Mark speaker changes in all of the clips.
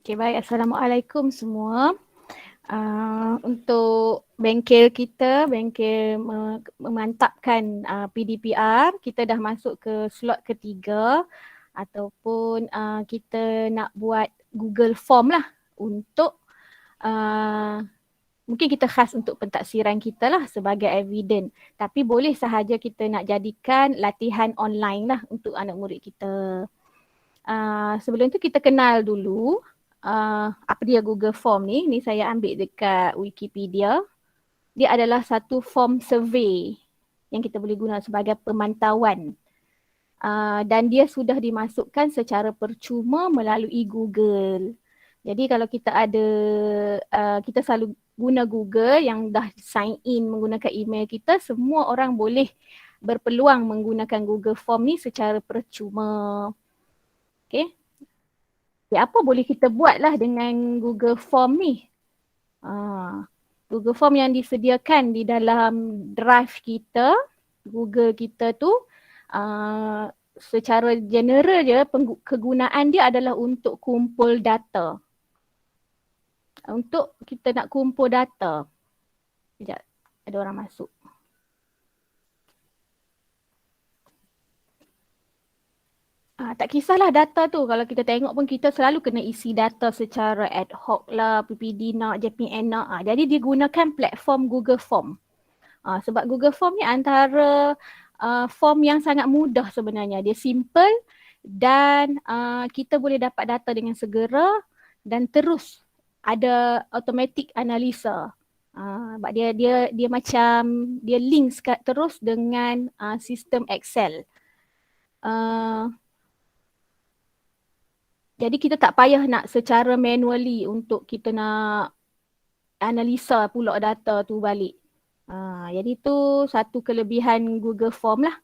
Speaker 1: Okay, baik. Assalamualaikum semua. Untuk bengkel kita, bengkel memantapkan PDPR, kita dah masuk ke slot ketiga ataupun kita nak buat Google Form lah untuk mungkin kita khas untuk pentaksiran kita lah sebagai evidence. Tapi boleh sahaja kita nak jadikan latihan online lah untuk anak murid kita. Sebelum tu kita kenal dulu apa dia Google Form ni. Ni saya ambil dekat Wikipedia. Dia adalah satu form survey yang kita boleh guna sebagai pemantauan. Dan dia sudah dimasukkan secara percuma melalui Google. Jadi kalau kita ada, kita selalu guna Google yang dah sign in menggunakan email kita, semua orang boleh berpeluang menggunakan Google Form ni secara percuma. Okay. Ya, apa boleh kita buat lah dengan Google Form ni? Google Form yang disediakan di dalam drive kita, Google kita tu, secara general je kegunaan dia adalah untuk kumpul data. Untuk kita nak kumpul data. Sekejap, ada orang masuk. Tak kisahlah data tu, kalau kita tengok pun kita selalu kena isi data secara ad hoc lah, PPD nak, JPN nak. Jadi dia gunakan platform Google Form. Sebab Google Form ni antara form yang sangat mudah sebenarnya. Dia simple dan kita boleh dapat data dengan segera dan terus ada automatic analisa. Sebab dia macam dia link terus dengan sistem Excel. Jadi kita tak payah nak secara manually untuk kita nak analisa pula data tu balik. Jadi tu satu kelebihan Google Form lah.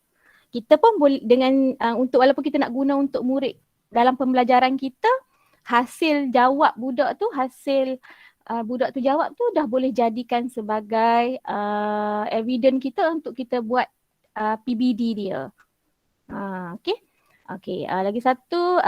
Speaker 1: Kita pun boleh dengan untuk walaupun kita nak guna untuk murid dalam pembelajaran kita, hasil jawab budak tu, budak tu jawab tu dah boleh jadikan sebagai evidence kita untuk kita buat PBD dia. Okay. Lagi satu,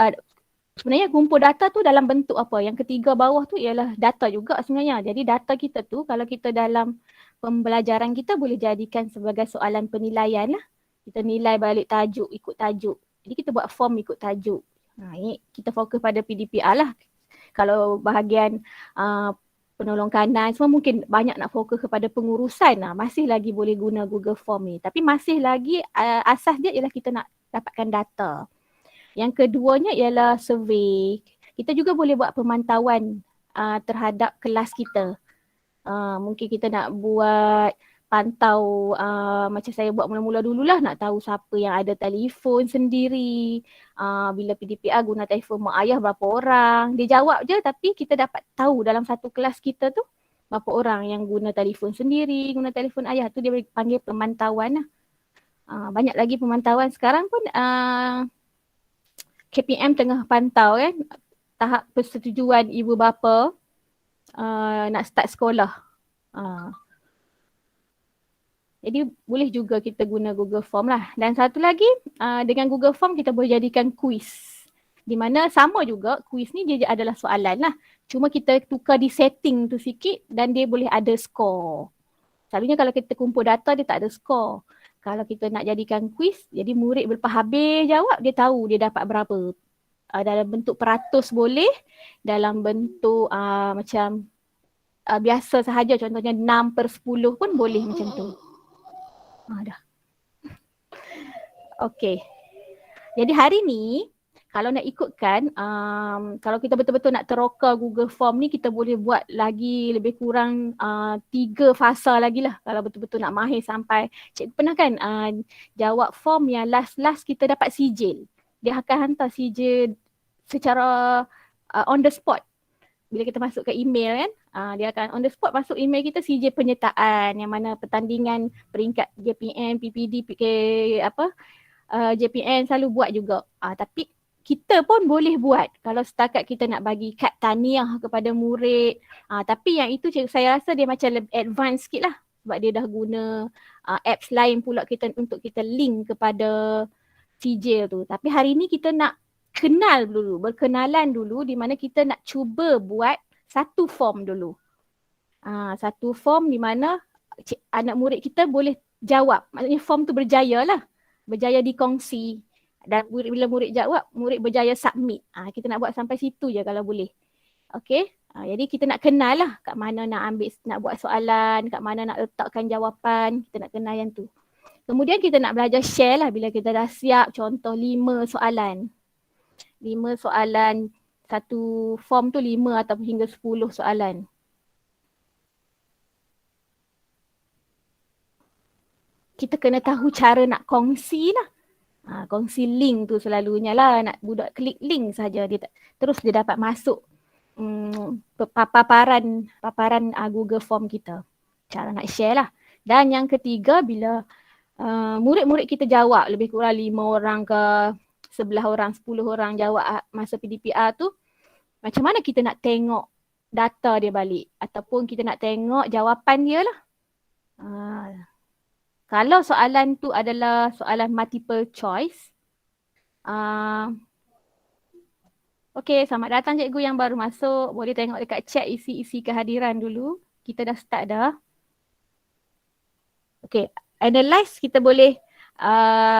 Speaker 1: sebenarnya kumpul data tu dalam bentuk apa? Yang ketiga bawah tu ialah data juga sebenarnya. Jadi data kita tu kalau kita dalam pembelajaran kita boleh jadikan sebagai soalan penilaian lah. Kita nilai balik tajuk, ikut tajuk. Jadi kita buat form ikut tajuk. Ini kita fokus pada PDPR lah. Kalau bahagian penolong kanan semua mungkin banyak nak fokus kepada pengurusan lah. Masih lagi boleh guna Google Form ni. Tapi masih lagi asas dia ialah kita nak dapatkan data. Yang keduanya ialah survey. Kita juga boleh buat pemantauan terhadap kelas kita. Mungkin kita nak buat pantau macam saya buat mula-mula dululah, nak tahu siapa yang ada telefon sendiri. Bila PDPR guna telefon mak ayah berapa orang. Dia jawab je tapi kita dapat tahu dalam satu kelas kita tu berapa orang yang guna telefon sendiri, guna telefon ayah. Tu dia panggil pemantauan lah. Banyak lagi pemantauan. Sekarang pun KPM tengah pantau kan tahap persetujuan ibu bapa nak start sekolah. Jadi boleh juga kita guna Google Form lah. Dan satu lagi, dengan Google Form kita boleh jadikan quiz. Di mana sama juga, quiz ni dia adalah soalan lah. Cuma kita tukar di setting tu sikit dan dia boleh ada skor. Selalunya kalau kita kumpul data dia tak ada skor. Kalau kita nak jadikan quiz, jadi murid lepas habis jawab, dia tahu dia dapat berapa. Dalam bentuk peratus boleh, dalam bentuk macam biasa sahaja, contohnya 6/10 pun boleh macam tu. Dah. Okay. Jadi hari ni, kalau nak ikutkan, kalau kita betul-betul nak teroka Google Form ni, kita boleh buat lagi lebih kurang 3 fasa lagi lah. Kalau betul-betul nak mahir sampai, cikgu pernah kan jawab form yang last kita dapat sijil. Dia akan hantar sijil secara on the spot. Bila kita masuk ke email kan, dia akan on the spot masuk email kita sijil penyertaan yang mana pertandingan peringkat JPN, PPD, JPN selalu buat juga. Tapi kita pun boleh buat kalau setakat kita nak bagi kad tahniah kepada murid. Tapi yang itu saya rasa dia macam lebih advance sikit lah. Sebab dia dah guna apps lain pula kita untuk kita link kepada sijil tu. Tapi hari ni kita nak kenal dulu, berkenalan dulu di mana kita nak cuba buat satu form dulu. Satu form di mana anak murid kita boleh jawab. Maksudnya form tu berjaya lah. Berjaya dikongsi. Dan bila murid jawab, murid berjaya submit. Kita nak buat sampai situ je kalau boleh. Okay. Jadi kita nak kenal lah kat mana nak buat soalan, kat mana nak letakkan jawapan. Kita nak kenal yang tu. Kemudian kita nak belajar share lah bila kita dah siap. Contoh 5 soalan. 5 soalan. Satu form tu 5 atau hingga 10 soalan. Kita kena tahu cara nak kongsi lah. Kongsi link tu selalunya lah. Nak budak klik link saja terus dia dapat masuk paparan Google Form kita. Cara nak share lah. Dan yang ketiga, bila murid-murid kita jawab lebih kurang 5 orang ke 11 orang, 10 orang jawab masa PDPR tu, macam mana kita nak tengok data dia balik ataupun kita nak tengok jawapan dia lah. Kalau soalan tu adalah soalan multiple choice. Okey, selamat datang cikgu yang baru masuk. Boleh tengok dekat chat isi-isi kehadiran dulu. Kita dah start dah. Okey, analyze kita boleh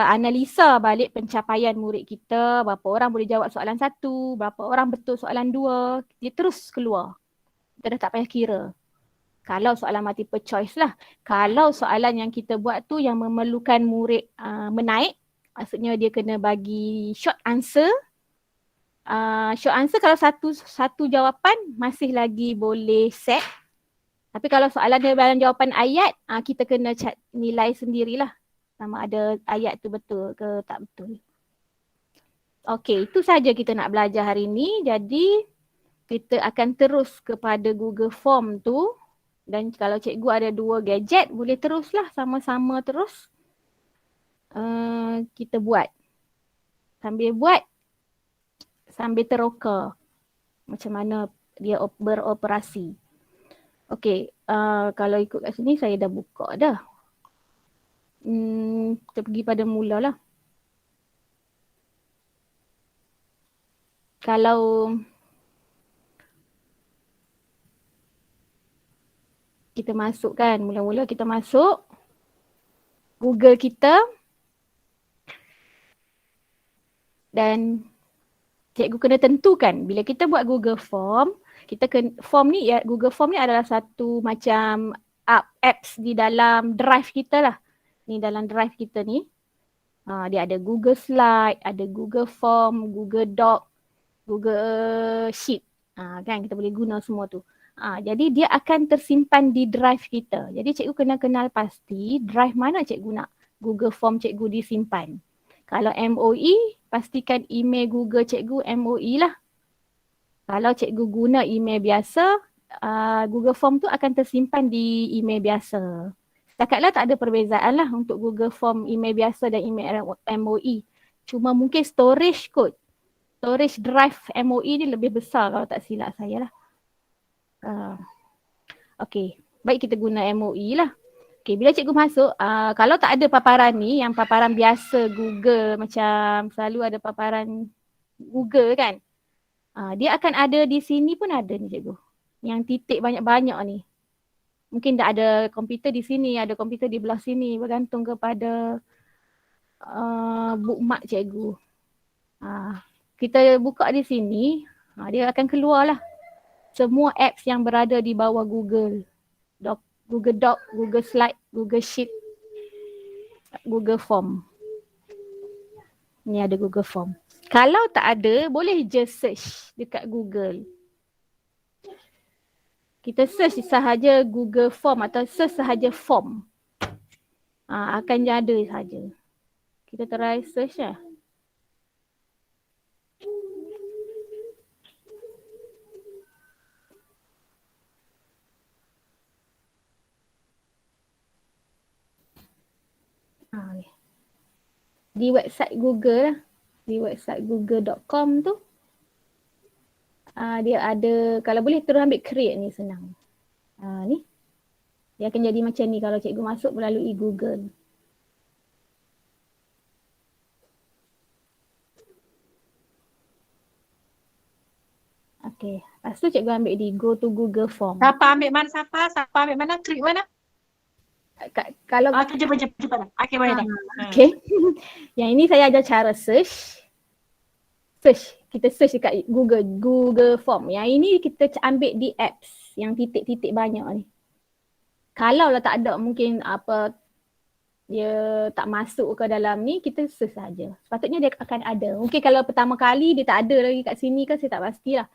Speaker 1: analisa balik pencapaian murid kita. Berapa orang boleh jawab soalan 1, berapa orang betul soalan 2. Dia terus keluar. Kita dah tak payah kira. Kalau soalan multiple choice lah. Kalau soalan yang kita buat tu yang memerlukan murid menaik, maksudnya dia kena bagi short answer. Short answer kalau satu jawapan masih lagi boleh set. Tapi kalau soalan dia dalam jawapan ayat, kita kena nilai sendirilah. Sama ada ayat tu betul ke tak betul. Okey, itu saja kita nak belajar hari ni. Jadi kita akan terus kepada Google Form tu. Dan kalau cikgu ada 2 gadget, boleh teruslah sama-sama terus kita buat. Sambil teroka macam mana dia beroperasi. Okey, kalau ikut kat sini saya dah buka dah. Kita pergi pada mula lah. Kalau kita masuk kan, mula-mula kita masuk Google kita dan cikgu kena tentukan bila kita buat Google Form, Google Form ni adalah satu macam apps di dalam drive kita lah. Ni dalam drive kita ni. Dia ada Google Slide, ada Google Form, Google Doc, Google Sheet. Kan kita boleh guna semua tu. Jadi dia akan tersimpan di drive kita. Jadi cikgu kena kenal pasti drive mana cikgu nak Google Form cikgu disimpan. Kalau MOE, pastikan email Google cikgu MOE lah. Kalau cikgu guna email biasa, Google Form tu akan tersimpan di email biasa. Setakatlah tak ada perbezaan lah untuk Google Form email biasa dan email MOE. Cuma mungkin storage drive MOE ni lebih besar kalau tak silap saya lah. Okey, baik kita guna MOE lah. Okay, bila cikgu masuk, kalau tak ada paparan ni, yang paparan biasa Google, macam selalu ada paparan Google kan. Dia akan ada di sini pun ada ni cikgu. Yang titik banyak-banyak ni. Mungkin tak ada komputer di sini, ada komputer di belah sini. Bergantung kepada bookmark cikgu. Kita buka di sini, dia akan keluar lah. Semua apps yang berada di bawah Google. Google Doc, Google Slide, Google Sheet, Google Form. Ni ada Google Form. Kalau tak ada, boleh just search dekat Google. Kita search sahaja Google Form atau search sahaja form. Akan ada sahaja. Kita try search lah. Di website Google lah. Di website google.com tu. Dia ada, kalau boleh terus ambil create ni senang. Ni. Dia akan jadi macam ni kalau cikgu masuk melalui Google. Okay. Lepas tu cikgu ambil di go to Google Form.
Speaker 2: Siapa ambil mana? Klik mana?
Speaker 1: Kalau
Speaker 2: jumpa dah. Okay, boleh dah.
Speaker 1: Okay. Yang ini saya ajar cara search. Kita search dekat Google Form. Yang ini kita ambil di apps yang titik-titik banyak ni. Kalau lah tak ada mungkin apa dia tak masuk ke dalam ni, kita search saja. Sepatutnya dia akan ada. Mungkin kalau pertama kali dia tak ada lagi kat sini kan, saya tak pastilah.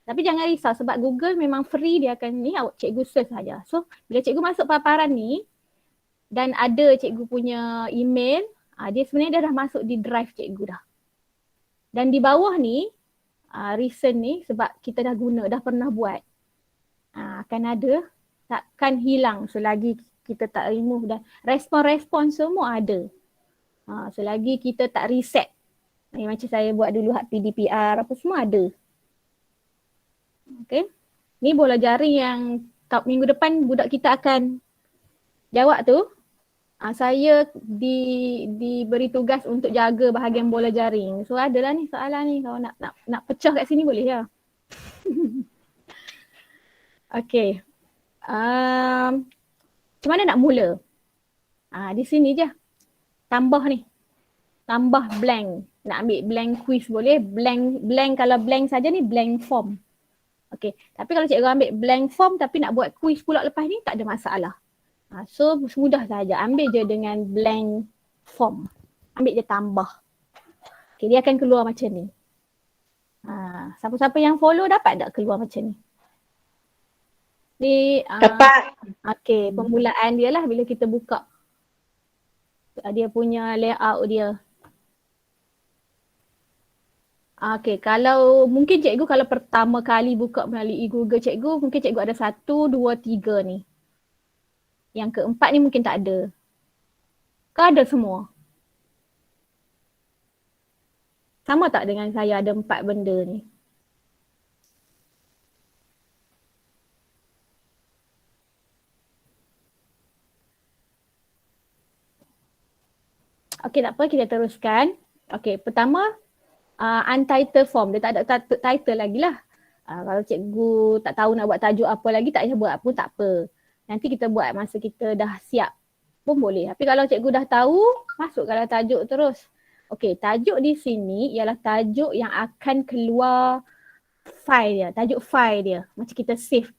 Speaker 1: Tapi jangan risau sebab Google memang free, dia akan ni cikgu search saja. So bila cikgu masuk paparan ni dan ada cikgu punya email, dia sebenarnya dia dah masuk di drive cikgu dah. Dan di bawah ni, recent ni sebab kita dah guna, dah pernah buat. Akan ada, takkan hilang selagi kita tak remove dan respon-respon semua ada. Selagi kita tak reset. Macam saya buat dulu hak PDPR apa semua ada. Okay. Ni bola jaring yang minggu depan budak kita akan jawab tu. Saya diberi tugas untuk jaga bahagian bola jaring. So adalah ni soalan ni, kalau nak pecah kat sini boleh ya. Okay. Macam mana nak mula? Di sini je. Tambah ni. Tambah blank. Nak ambil blank quiz boleh. Blank kalau blank saja ni blank form. Okay. Tapi kalau cikgu ambil blank form tapi nak buat quiz pula lepas ni tak ada masalah. So mudah saja. Ambil je dengan blank form. Ambil je tambah. Okay, dia akan keluar macam ni. Siapa-siapa yang follow dapat tak keluar macam ni?
Speaker 2: Dapat.
Speaker 1: Okay, permulaan dia lah bila kita buka. Dia punya layout dia. Okay, kalau mungkin cikgu kalau pertama kali buka melalui Google cikgu, mungkin cikgu ada 1, 2, 3 ni. Yang keempat ni mungkin tak ada. Kau ada semua? Sama tak dengan saya ada 4 benda ni? Okay, tak apa, kita teruskan. Okay, pertama untitled form. Dia tak ada title lagi lah. Kalau cikgu tak tahu nak buat tajuk apa lagi, tak payah buat pun tak apa. Nanti kita buat masa kita dah siap pun boleh. Tapi kalau cikgu dah tahu, masukkanlah tajuk terus. Okay, tajuk di sini ialah tajuk yang akan keluar file dia, tajuk file dia. Macam kita save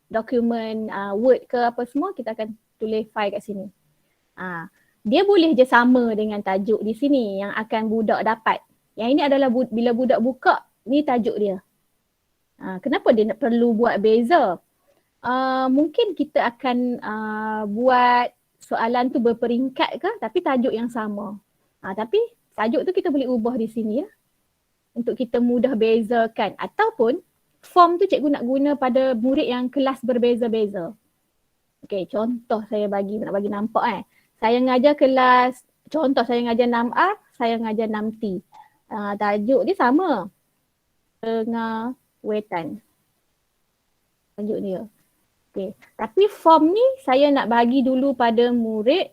Speaker 1: dokumen Word ke apa semua, kita akan tulis file kat sini. Dia boleh je sama dengan tajuk di sini yang akan budak dapat. Yang ini adalah bila budak buka, ni tajuk dia. Kenapa dia nak perlu buat beza? Mungkin kita akan buat soalan tu berperingkat ke tapi tajuk yang sama. Tapi tajuk tu kita boleh ubah di sini ya. Untuk kita mudah bezakan. Ataupun form tu cikgu nak guna pada murid yang kelas berbeza-beza. Okay, contoh saya nak bagi nampak Saya ngajar kelas, contoh saya ngajar 6A, saya ngajar 6T. Tajuk dia sama. Pengawetan. Tajuk dia. Okay. Tapi form ni saya nak bagi dulu pada murid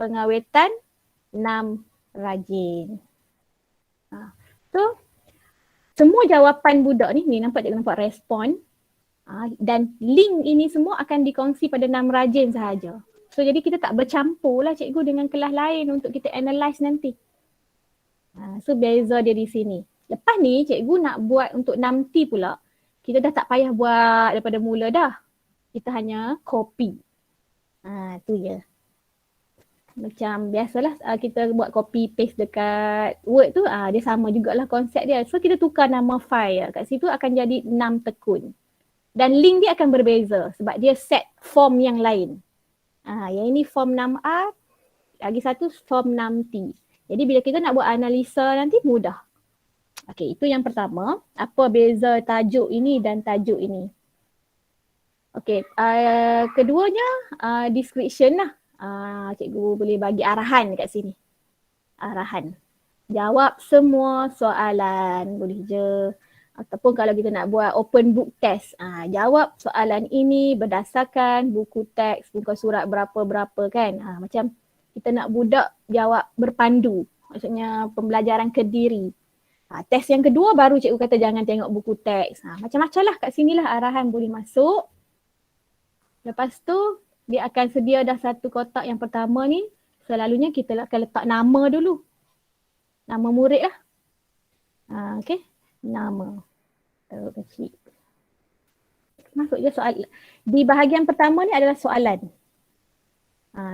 Speaker 1: pengawetan 6 rajin. So, semua jawapan budak ni nampak respon. Dan link ini semua akan dikongsi pada 6 rajin sahaja. So jadi kita tak bercampur lah cikgu dengan kelas lain untuk kita analyse nanti. So beza dia di sini. Lepas ni cikgu nak buat untuk 6T pula. Kita dah tak payah buat daripada mula dah. Kita hanya copy. Tu je. Macam biasalah kita buat copy paste dekat Word tu. Dia sama jugalah konsep dia. So kita tukar nama file. Kat situ akan jadi 6 tekun. Dan link dia akan berbeza sebab dia set form yang lain. Yang ini form 6A, lagi satu form 6T. Jadi bila kita nak buat analisa nanti mudah. Okey, itu yang pertama. Apa beza tajuk ini dan tajuk ini? Okey, keduanya description lah. Cikgu boleh bagi arahan kat sini. Arahan. Jawab semua soalan, boleh je. Ataupun kalau kita nak buat open book test, jawab soalan ini berdasarkan buku teks, buku surat berapa-berapa kan. Macam kita nak budak jawab berpandu, maksudnya pembelajaran kediri. Test yang kedua baru cikgu kata jangan tengok buku teks. Macam-macam lah kat sini lah arahan boleh masuk. Lepas tu dia akan sedia dah satu kotak yang pertama ni. Selalunya kita akan letak nama dulu. Nama murid lah. Okay. Nama. Taruh kecil. Masuk je soal. Di bahagian pertama ni adalah soalan.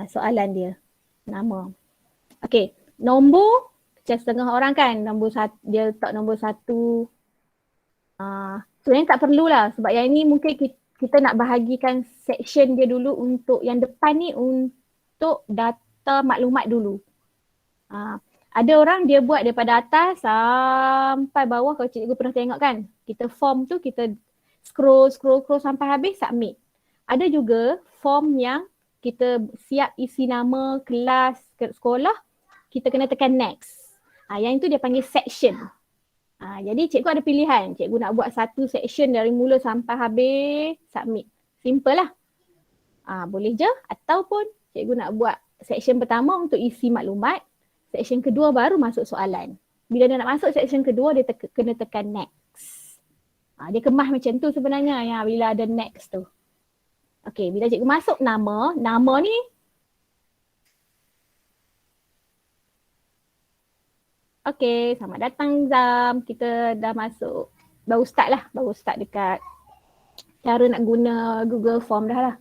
Speaker 1: Soalan dia. Nama. Okay. Nombor. Macam setengah orang kan. Dia letak nombor 1. Sebenarnya tak perlulah. Sebab yang ini mungkin kita nak bahagikan section dia dulu untuk yang depan ni untuk data maklumat dulu. Ada orang dia buat daripada atas sampai bawah kalau cikgu pernah tengok kan. Kita form tu kita scroll sampai habis submit. Ada juga form yang kita siap isi nama kelas sekolah, kita kena tekan next. Yang itu dia panggil section. Jadi cikgu ada pilihan. Cikgu nak buat satu section dari mula sampai habis, submit. Simple lah. Boleh je. Ataupun cikgu nak buat section pertama untuk isi maklumat. Section kedua baru masuk soalan. Bila dia nak masuk section kedua, dia kena tekan next. Dia kemas macam tu sebenarnya ya, bila ada next tu. Okay, bila cikgu masuk nama ni okay, selamat datang Zam. Kita dah masuk. Baru start dekat cara nak guna Google Form dah lah.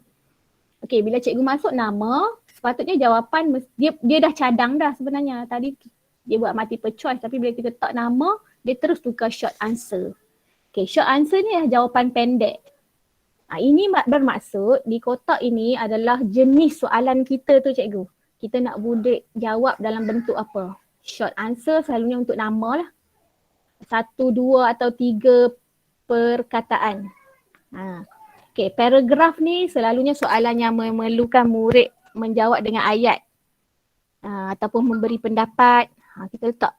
Speaker 1: Okay, bila cikgu masuk nama, sepatutnya jawapan dia dah cadang dah sebenarnya. Tadi dia buat multiple choice tapi bila kita tak nama, dia terus tukar short answer. Okay, short answer ni adalah jawapan pendek. Ini bermaksud di kotak ini adalah jenis soalan kita tu cikgu. Kita nak murid jawab dalam bentuk apa. Short answer selalunya untuk nama lah. 1, 2 atau 3 perkataan. Okay, paragraf ni selalunya soalan yang memerlukan murid menjawab dengan ayat. Ataupun memberi pendapat. Kita letak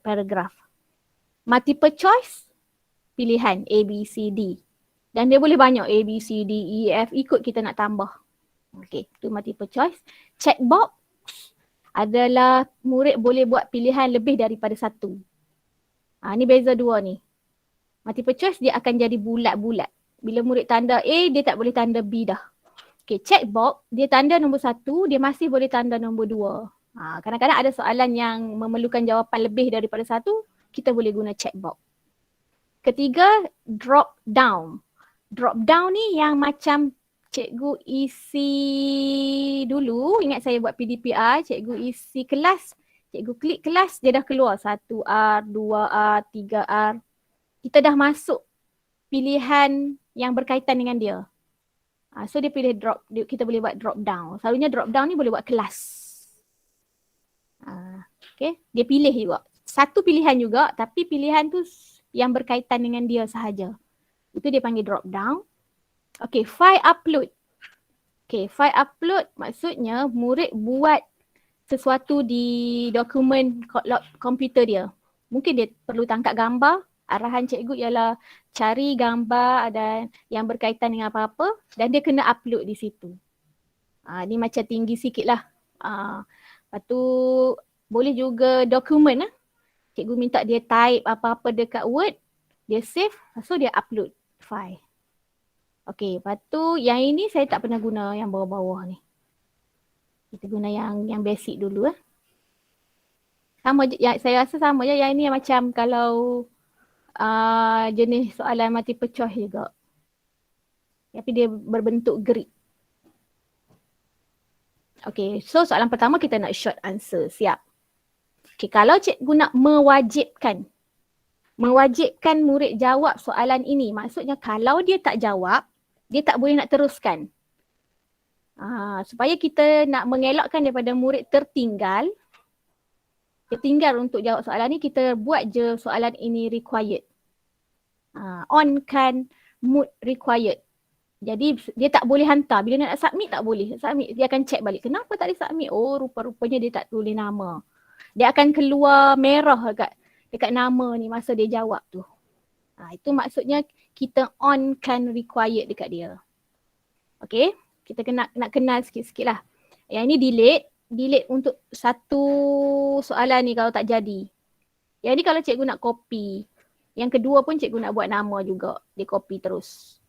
Speaker 1: paragraf. Multiple choice, pilihan A, B, C, D. Dan dia boleh banyak A, B, C, D, E, F. Ikut kita nak tambah. Okay, itu multiple choice. Checkbox adalah murid boleh buat pilihan lebih daripada satu. Ni beza dua ni. Multiple choice dia akan jadi bulat-bulat. Bila murid tanda A, dia tak boleh tanda B dah. Okay, checkbox dia tanda nombor 1, dia masih boleh tanda nombor 2. Kadang-kadang ada soalan yang memerlukan jawapan lebih daripada satu, kita boleh guna checkbox. Ketiga, drop down. Drop down ni yang macam cikgu isi dulu, ingat saya buat PDPR, cikgu isi kelas, cikgu klik kelas, dia dah keluar 1R, 2R, 3R. Kita dah masuk pilihan yang berkaitan dengan dia. So dia pilih kita boleh buat drop down. Selalunya drop down ni boleh buat kelas. Okay, dia pilih juga. Satu pilihan juga tapi pilihan tu yang berkaitan dengan dia sahaja. Itu dia panggil drop down. Okay, file upload. Okay, file upload maksudnya murid buat sesuatu di dokumen komputer dia. Mungkin dia perlu tangkap gambar. Arahan cikgu ialah cari gambar dan yang berkaitan dengan apa-apa dan dia kena upload di situ. Ni macam tinggi sikit lah. Lepas tu boleh juga dokumen lah. Cikgu minta dia type apa-apa dekat Word. Dia save, lepas tu dia upload file. Okay, lepas tu yang ini saya tak pernah guna yang bawah-bawah ni. Kita guna yang basic dulu . Sama je, saya rasa sama je. Yang ini yang macam kalau jenis soalan multiple choice juga. Tapi dia berbentuk grid. Okay, so soalan pertama kita nak short answer. Siap. Okay, kalau cikgu nak mewajibkan murid jawab soalan ini, maksudnya kalau dia tak jawab, dia tak boleh nak teruskan. Supaya kita nak mengelakkan daripada murid tertinggal untuk jawab soalan ni, kita buat je soalan ini required. On-kan mood required. Jadi dia tak boleh hantar. Bila nak submit tak boleh. Submit, dia akan check balik. Kenapa tak boleh submit? Oh, rupa-rupanya dia tak tulis nama. Dia akan keluar merah dekat nama ni masa dia jawab tu. Itu maksudnya kita on-kan required dekat dia. Okay, kita nak kenal sikit-sikit lah. Yang ini delete untuk satu soalan ni kalau tak jadi. Jadi kalau cikgu nak copy, yang kedua pun cikgu nak buat nama juga. Dia copy terus.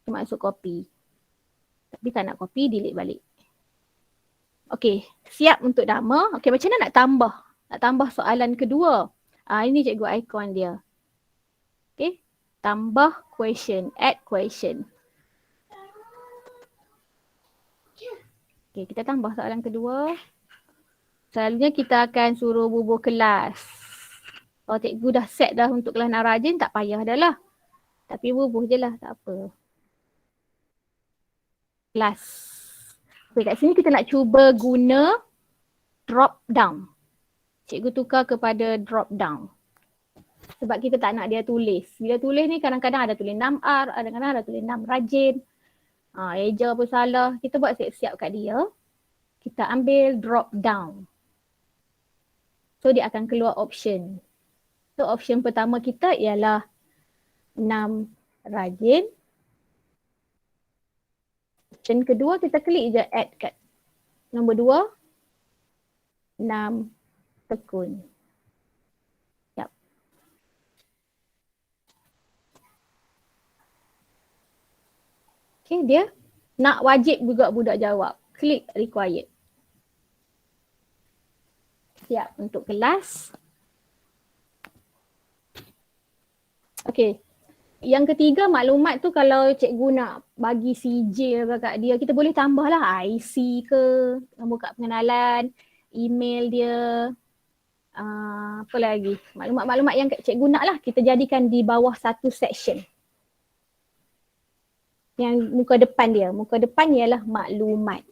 Speaker 1: Dia masuk copy. Tapi tak nak copy, delete balik. Okey, siap untuk nama. Okey, macam mana nak tambah? Nak tambah soalan kedua. Ini cikgu ikon dia. Okey, tambah question, add question. Okey, kita tambah soalan kedua. Selalunya kita akan suruh bubuh kelas. Kalau cikgu dah set dah untuk kelas nak rajin, tak payah dah lah. Tapi bubuh je lah, tak apa. Kelas. Okay, kat sini kita nak cuba guna drop down. Cikgu tukar kepada drop down. Sebab kita tak nak dia tulis. Bila tulis ni kadang-kadang ada tulis 6R, kadang-kadang ada tulis 6 rajin. Eja pun salah. Kita buat siap-siap kat dia. Kita ambil drop down. So dia akan keluar option. So option pertama kita ialah 6 rajin. Option kedua kita klik je add kat nombor 2. 6 tekun. Yap. Okay, dia nak wajib juga budak jawab. Klik required. Siap untuk kelas. Okay. Yang ketiga, maklumat tu kalau cikgu nak bagi CJ kat dia, kita boleh tambah lah IC ke, nombor kad pengenalan, email dia, apa lagi. Maklumat-maklumat yang cikgu nak lah, kita jadikan di bawah satu section. Yang muka depan dia, muka depan ialah maklumat.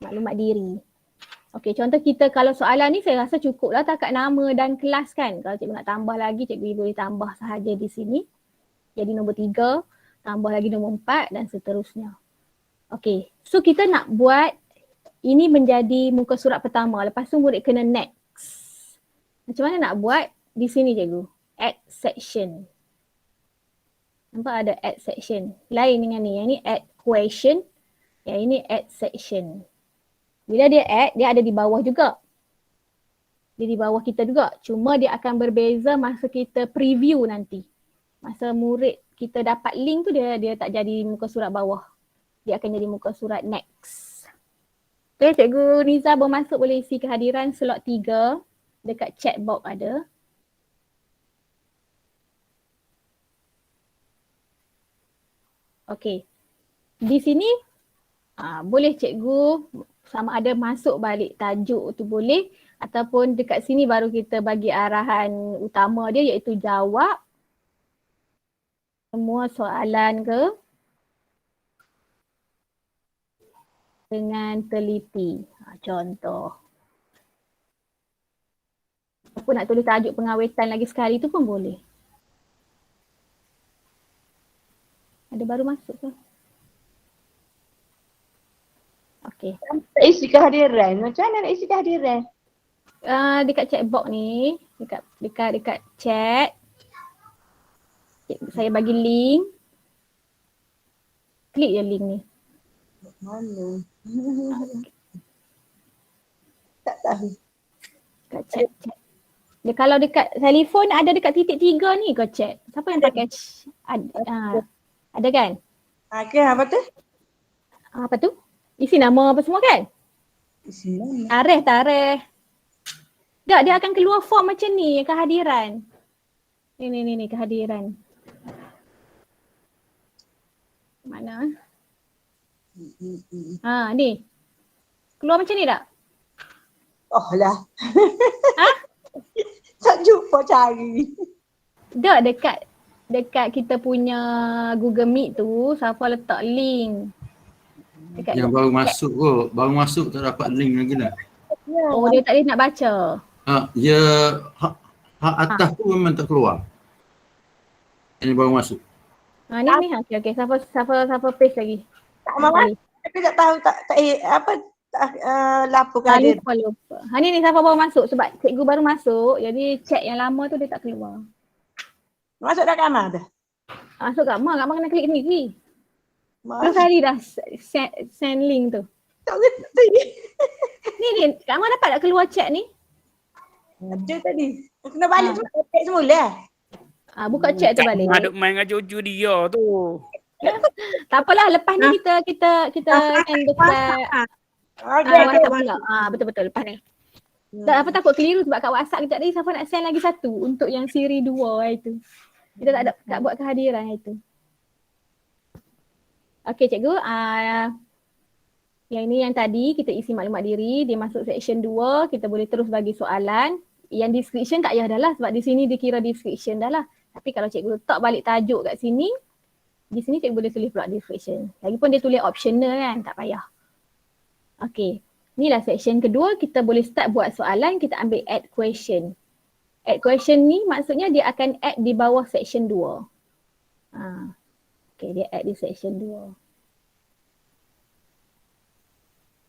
Speaker 1: Maklumat diri. Okey, contoh kita kalau soalan ni saya rasa cukup lah takat nama dan kelas kan. Kalau cikgu nak tambah lagi, cikgu boleh tambah sahaja di sini. Jadi nombor 3, tambah lagi nombor 4 dan seterusnya. Okey, so kita nak buat ini menjadi muka surat pertama. Lepas tu murid kena next. Macam mana nak buat? Di sini cikgu, add section. Nampak ada add section. Lain dengan ni, yang ni add question, yang ini add section. Bila dia add, dia ada di bawah juga. Dia di bawah kita juga. Cuma dia akan berbeza masa kita preview nanti. Masa murid kita dapat link tu dia tak jadi muka surat bawah. Dia akan jadi muka surat next. Okay, Cikgu Niza bermasuk boleh isi kehadiran slot 3 dekat chat box ada. Okay. Di sini boleh cikgu sama ada masuk balik tajuk tu boleh ataupun dekat sini baru kita bagi arahan utama dia iaitu jawab semua soalan ke dengan teliti. Contoh. Apa nak tulis tajuk pengawetan lagi sekali tu pun boleh. Ada baru masuk ke? Okey.
Speaker 2: Tak isi kehadiran. Macam mana nak isi kehadiran?
Speaker 1: Dekat chat box ni, dekat chat. Saya bagi link. Klik je link ni.
Speaker 2: Mana? Tak tahu.
Speaker 1: Dekat chat. Dia kalau dekat telefon ada dekat titik 3 ni ke chat? Siapa yang pakai ada kan?
Speaker 2: Okay, apa tu?
Speaker 1: Apa tu? Isi nama apa semua kan?
Speaker 2: Isi nama.
Speaker 1: Tarikh. Tak, dia akan keluar form macam ni, kehadiran. Ni kehadiran. Mana? Ni. Keluar macam ni tak?
Speaker 2: Oh lah. Tak jumpa cari.
Speaker 1: Tak, dekat kita punya Google Meet tu, Safa letak link. Dekat
Speaker 3: yang baru masuk kot. Baru masuk tak dapat link lagi lah.
Speaker 1: Oh, dia tak boleh nak baca.
Speaker 3: Dia hak atas tu memang tak keluar. Ini baru masuk.
Speaker 1: Ni. Okey. Safa paste lagi.
Speaker 2: Tak mahu. Tapi tak tahu laporkan dia.
Speaker 1: Lupa. Ni Safa baru masuk sebab cikgu baru masuk. Jadi chat yang lama tu dia tak keluar.
Speaker 2: Masuk dah kamar dah.
Speaker 1: Masuk kat mak kena klik ni. Terus hari dah send link tu.
Speaker 2: Tak ngerti.
Speaker 1: Ni kat mak dapat tak keluar chat ni?
Speaker 2: Ada tadi. Kena balik semula.
Speaker 1: Buka chat tu balik.
Speaker 4: Mak duk main dengan cucu dia tu.
Speaker 1: Tak apalah, lepas ni kita akan dekat
Speaker 2: Okey,
Speaker 1: WhatsApp pula. Betul-betul lepas ni. Tak apa takut keliru sebab kat WhatsApp kejap lagi Safa nak send lagi satu untuk yang siri 2 itu. Kita tak buat kehadiran itu. Okey cikgu, yang ini yang tadi kita isi maklumat diri, dia masuk section 2, kita boleh terus bagi soalan. Yang description tak payah dah lah sebab di sini dikira description dah lah. Tapi kalau cikgu letak balik tajuk kat sini, di sini cikgu boleh tulis pula description. Lagipun dia tulis optional kan, tak payah. Okey, inilah section kedua, kita boleh start buat soalan, kita ambil add question. Add question ni maksudnya dia akan add di bawah section 2. Okey, dia add di section 2.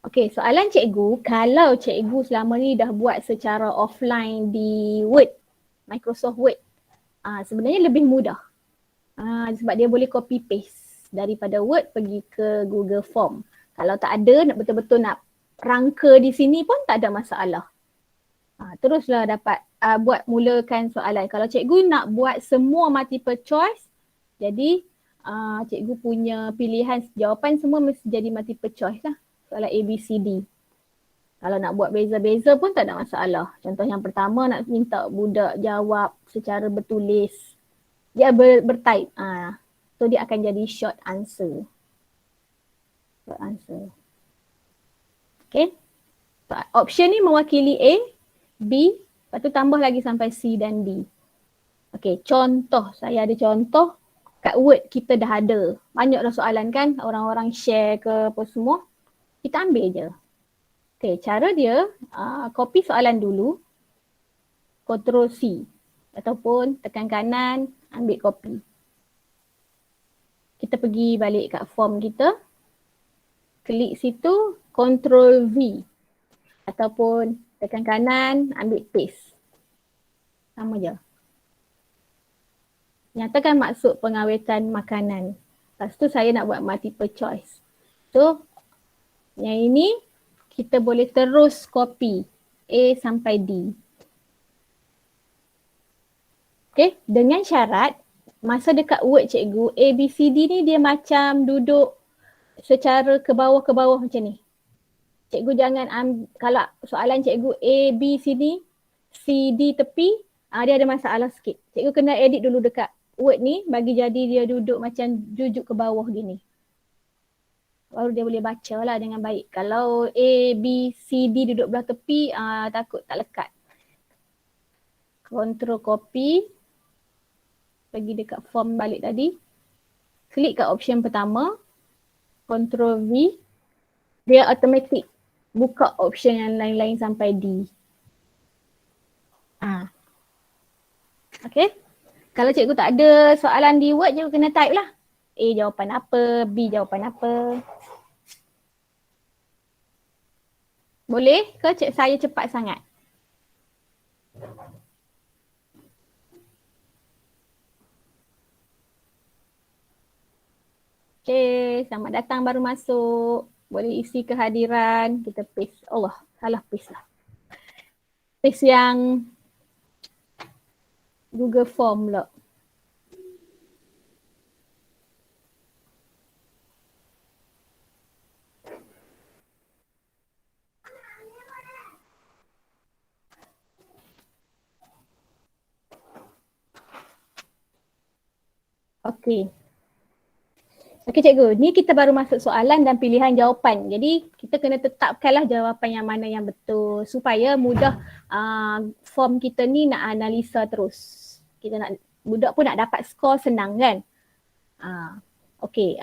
Speaker 1: Okey, soalan cikgu, kalau cikgu selama ni dah buat secara offline di Word, Microsoft Word, sebenarnya lebih mudah. Sebab dia boleh copy paste daripada Word pergi ke Google Form. Kalau tak ada, nak betul-betul nak rangka di sini pun tak ada masalah. Teruslah dapat buat mulakan soalan. Kalau cikgu nak buat semua multiple choice, jadi cikgu punya pilihan jawapan semua mesti jadi multiple choice lah. Soalan A, B, C, D. Kalau nak buat beza-beza pun tak ada masalah. Contoh yang pertama nak minta budak jawab secara bertulis. Dia bertype. So dia akan jadi short answer. Short answer. Okay. So, option ni mewakili A, B, lepas tu tambah lagi sampai C dan D. Okay, contoh. Saya ada contoh. Kat Word kita dah ada. Banyak dah soalan kan. Orang-orang share ke apa semua. Kita ambil je. Okay, cara dia copy soalan dulu. Ctrl C. Ataupun tekan kanan, ambil copy. Kita pergi balik kat form kita. Klik situ, Ctrl V. Ataupun tekan kanan, ambil paste. Sama je. Nyatakan maksud pengawetan makanan. Lepas tu saya nak buat multiple choice. So, yang ini kita boleh terus copy A sampai D. Okay, dengan syarat masa dekat Word cikgu, A, B, C, D ni dia macam duduk secara ke bawah macam ni. Cikgu jangan kalau soalan cikgu A, B, C, D tepi, dia ada masalah sikit. Cikgu kena edit dulu dekat Word ni bagi jadi dia duduk macam jujuk ke bawah gini. Baru dia boleh baca lah dengan baik. Kalau A, B, C, D duduk belah tepi, takut tak lekat. Control copy. Pergi dekat form balik tadi. Klik kat option pertama. Control V. Dia automatic buka option yang lain-lain sampai D. Okay. Kalau cikgu tak ada soalan di Word, cikgu kena type lah. A jawapan apa, B jawapan apa. Boleh ke saya cepat sangat? Okay, selamat datang baru masuk. Boleh isi kehadiran, kita paste. Allah, salah paste lah. Paste yang Google Form pula. Okey. Okey cikgu, ni kita baru masuk soalan dan pilihan jawapan. Jadi kita kena tetapkanlah jawapan yang mana yang betul supaya mudah form kita ni nak analisa terus. Budak pun nak dapat skor senang kan. Okey,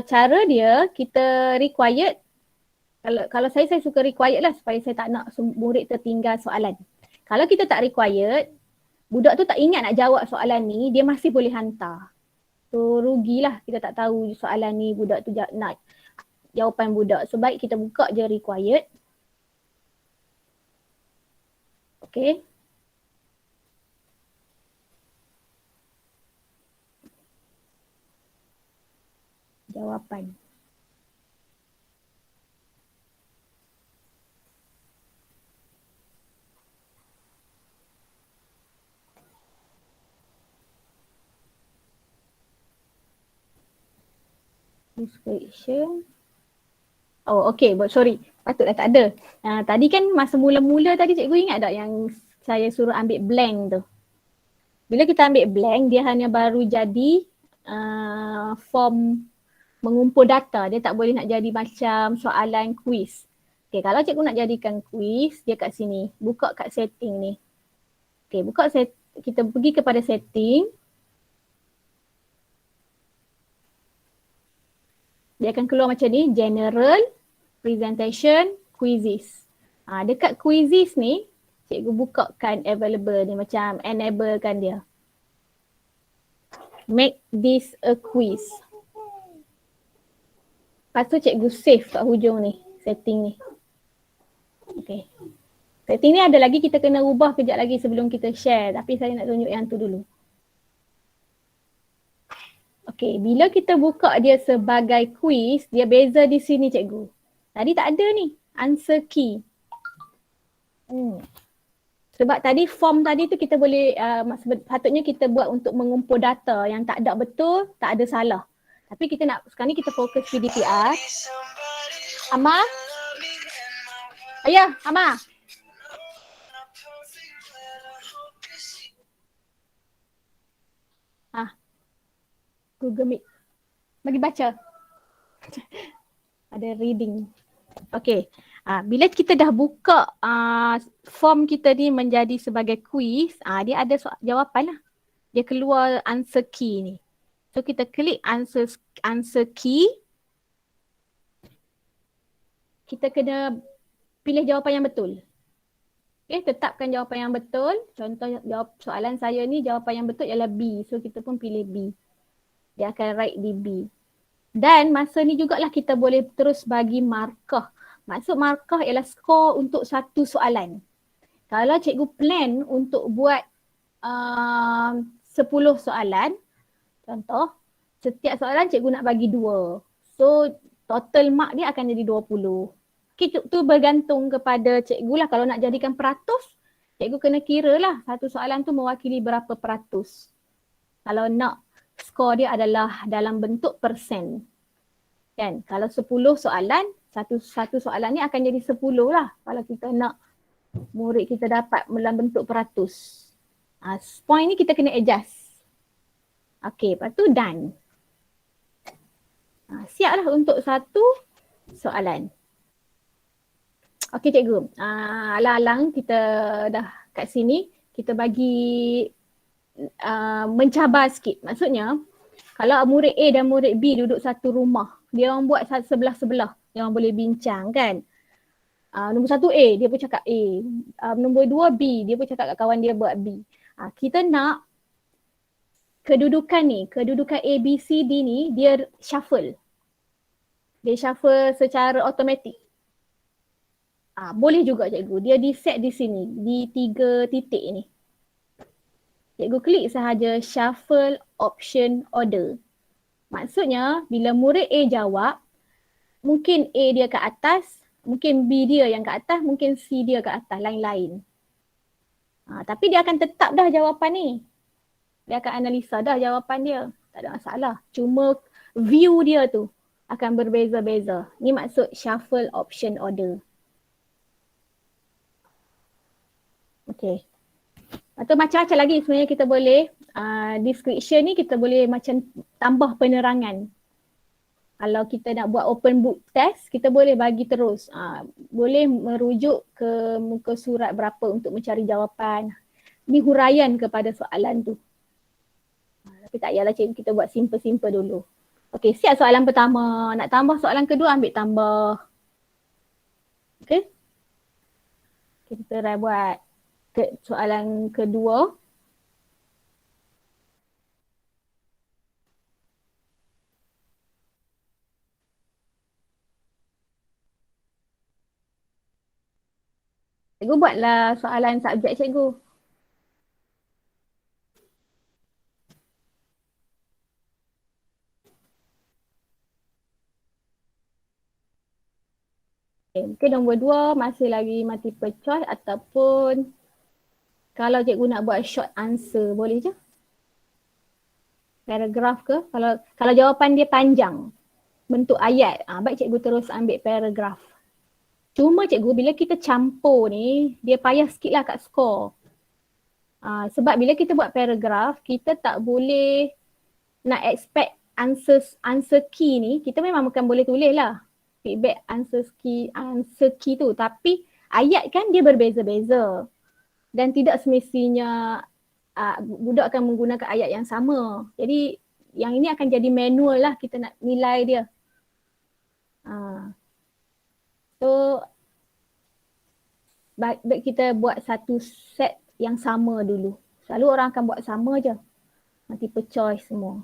Speaker 1: cara dia kita required, kalau saya suka required lah supaya saya tak nak murid tertinggal soalan. Kalau kita tak required, budak tu tak ingat nak jawab soalan ni, dia masih boleh hantar. So rugilah kita tak tahu soalan ni budak tu nak jawapan budak. So baik kita buka je required. Okay. Jawapan. Description. Oh, okay. Sorry. Patutlah tak ada. Tadi kan masa mula-mula tadi cikgu ingat tak yang saya suruh ambil blank tu. Bila kita ambil blank, dia hanya baru jadi form mengumpul data. Dia tak boleh nak jadi macam soalan quiz. Okay, kalau cikgu nak jadikan quiz, dia kat sini. Buka kat setting ni. Okay, kita pergi kepada setting. Dia akan keluar macam ni, general, presentation, quizzes. Dekat quizzes ni, cikgu bukakan available ni, macam enable kan dia. Make this a quiz. Lepas tu cikgu save kat hujung ni, setting ni. Okay. Setting ni ada lagi, kita kena ubah kejap lagi sebelum kita share. Tapi saya nak tunjuk yang tu dulu. Okay, bila kita buka dia sebagai quiz, dia beza di sini cikgu. Tadi tak ada ni, answer key. Sebab tadi form tadi tu kita boleh, patutnya kita buat untuk mengumpul data yang tak ada betul, tak ada salah. Tapi kita nak, sekarang ni kita fokus PDPR. Ama? Ayah, Ama. Google Meet. Bagi baca. Ada reading. Okay. Bila kita dah buka form kita ni menjadi sebagai quiz, dia ada jawapan lah. Dia keluar answer key ni. So kita klik answer key. Kita kena pilih jawapan yang betul. Okay, tetapkan jawapan yang betul. Contoh jawab soalan saya ni, jawapan yang betul ialah B. So kita pun pilih B. Dia akan write di B. Dan masa ni jugalah kita boleh terus bagi markah. Maksud markah ialah skor untuk satu soalan. Kalau cikgu plan untuk buat 10 soalan, contoh, setiap soalan cikgu nak bagi 2. So total mark dia akan jadi 20. Okay, tu bergantung kepada cikgu lah. Kalau nak jadikan peratus, cikgu kena kira lah satu soalan tu mewakili berapa peratus. Kalau nak skor dia adalah dalam bentuk persen. Kan? Kalau 10 soalan, satu soalan ni akan jadi 10 lah. Kalau kita nak murid kita dapat dalam bentuk peratus. Point ni kita kena adjust. Okay, lepas tu done. Siap lah untuk satu soalan. Okay cikgu, alang-alang kita dah kat sini, kita bagi mencabar sikit. Maksudnya, kalau murid A dan murid B duduk satu rumah, dia orang buat sebelah-sebelah, dia orang boleh bincang kan. Nombor 1 A, dia pun cakap A. Nombor 2 B, dia pun cakap kat kawan dia buat B. Kita nak kedudukan ni, kedudukan A, B, C, D ni, dia shuffle. Dia shuffle secara automatik. Boleh juga cikgu, dia di set di sini, di 3 titik ni. Cikgu klik sahaja shuffle option order. Maksudnya bila murid A jawab, mungkin A dia ke atas, mungkin B dia yang ke atas, mungkin C dia ke atas, lain-lain. Tapi dia akan tetap dah jawapan ni. Dia akan analisa dah jawapan dia. Tak ada masalah. Cuma view dia tu akan berbeza-beza. Ni maksud shuffle option order. Okay. Atau macam-macam lagi sebenarnya kita boleh, description ni kita boleh macam tambah penerangan. Kalau kita nak buat open book test, kita boleh bagi terus. Boleh merujuk ke muka surat berapa untuk mencari jawapan. Ni huraian kepada soalan tu. Tapi tak payahlah cikgu, kita buat simple-simple dulu. Okey, siap soalan pertama. Nak tambah soalan kedua, ambil tambah. Okey. Kita try buat soalan kedua. Cikgu buatlah soalan subjek cikgu. Okay, mungkin nombor 2 masih lagi multiple choice ataupun kalau cikgu nak buat short answer, boleh je? Paragraf ke? Kalau jawapan dia panjang. bentuk ayat. Baik cikgu terus ambil paragraf. Cuma cikgu bila kita campur ni, dia payah sikit lah kat skor. Sebab bila kita buat paragraf, kita tak boleh nak expect answer key ni, kita memang bukan boleh tulis lah feedback answer key tu. Tapi ayat kan dia berbeza-beza. Dan tidak semestinya budak akan menggunakan ayat yang sama. Jadi yang ini akan jadi manual lah kita nak nilai dia. So baik kita buat satu set yang sama dulu. Selalu orang akan buat sama je. Multiple choice semua.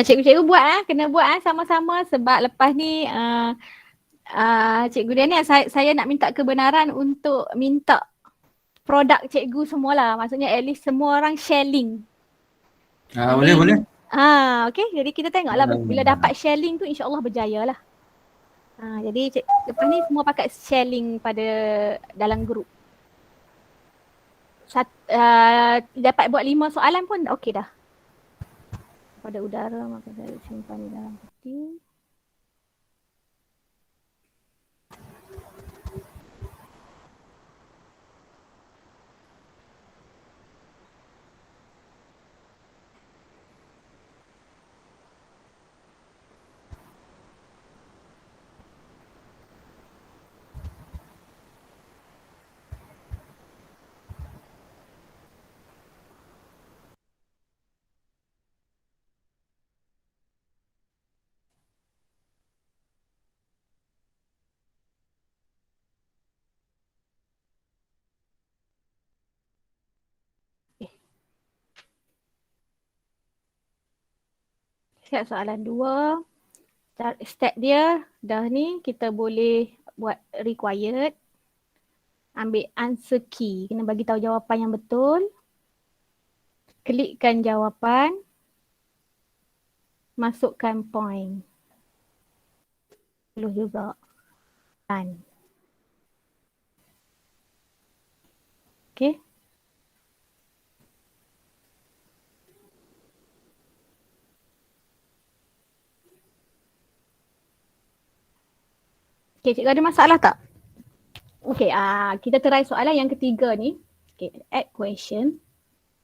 Speaker 1: Cikgu-cikgu buat kena buat sama-sama sebab lepas ni Cikgu Daniel saya nak minta kebenaran untuk minta produk cikgu semualah. Maksudnya at least semua orang share link.
Speaker 3: Boleh.
Speaker 1: Okay, jadi kita tengoklah bila dapat share link tu insya-Allah berjaya lah. Jadi lepas ni semua pakai share link pada dalam grup. Dapat buat 5 soalan pun okey dah. Pada udara maka saya simpan di dalam peti. Siap soalan 2. Step dia dah ni kita boleh buat required. Ambil answer key. Kena bagi tahu jawapan yang betul. Klikkan jawapan. Masukkan point. Perlu juga. Dan. Okay. Okay, cikgu ada masalah tak? Okay, kita try soalan yang ketiga ni. Okay, add question.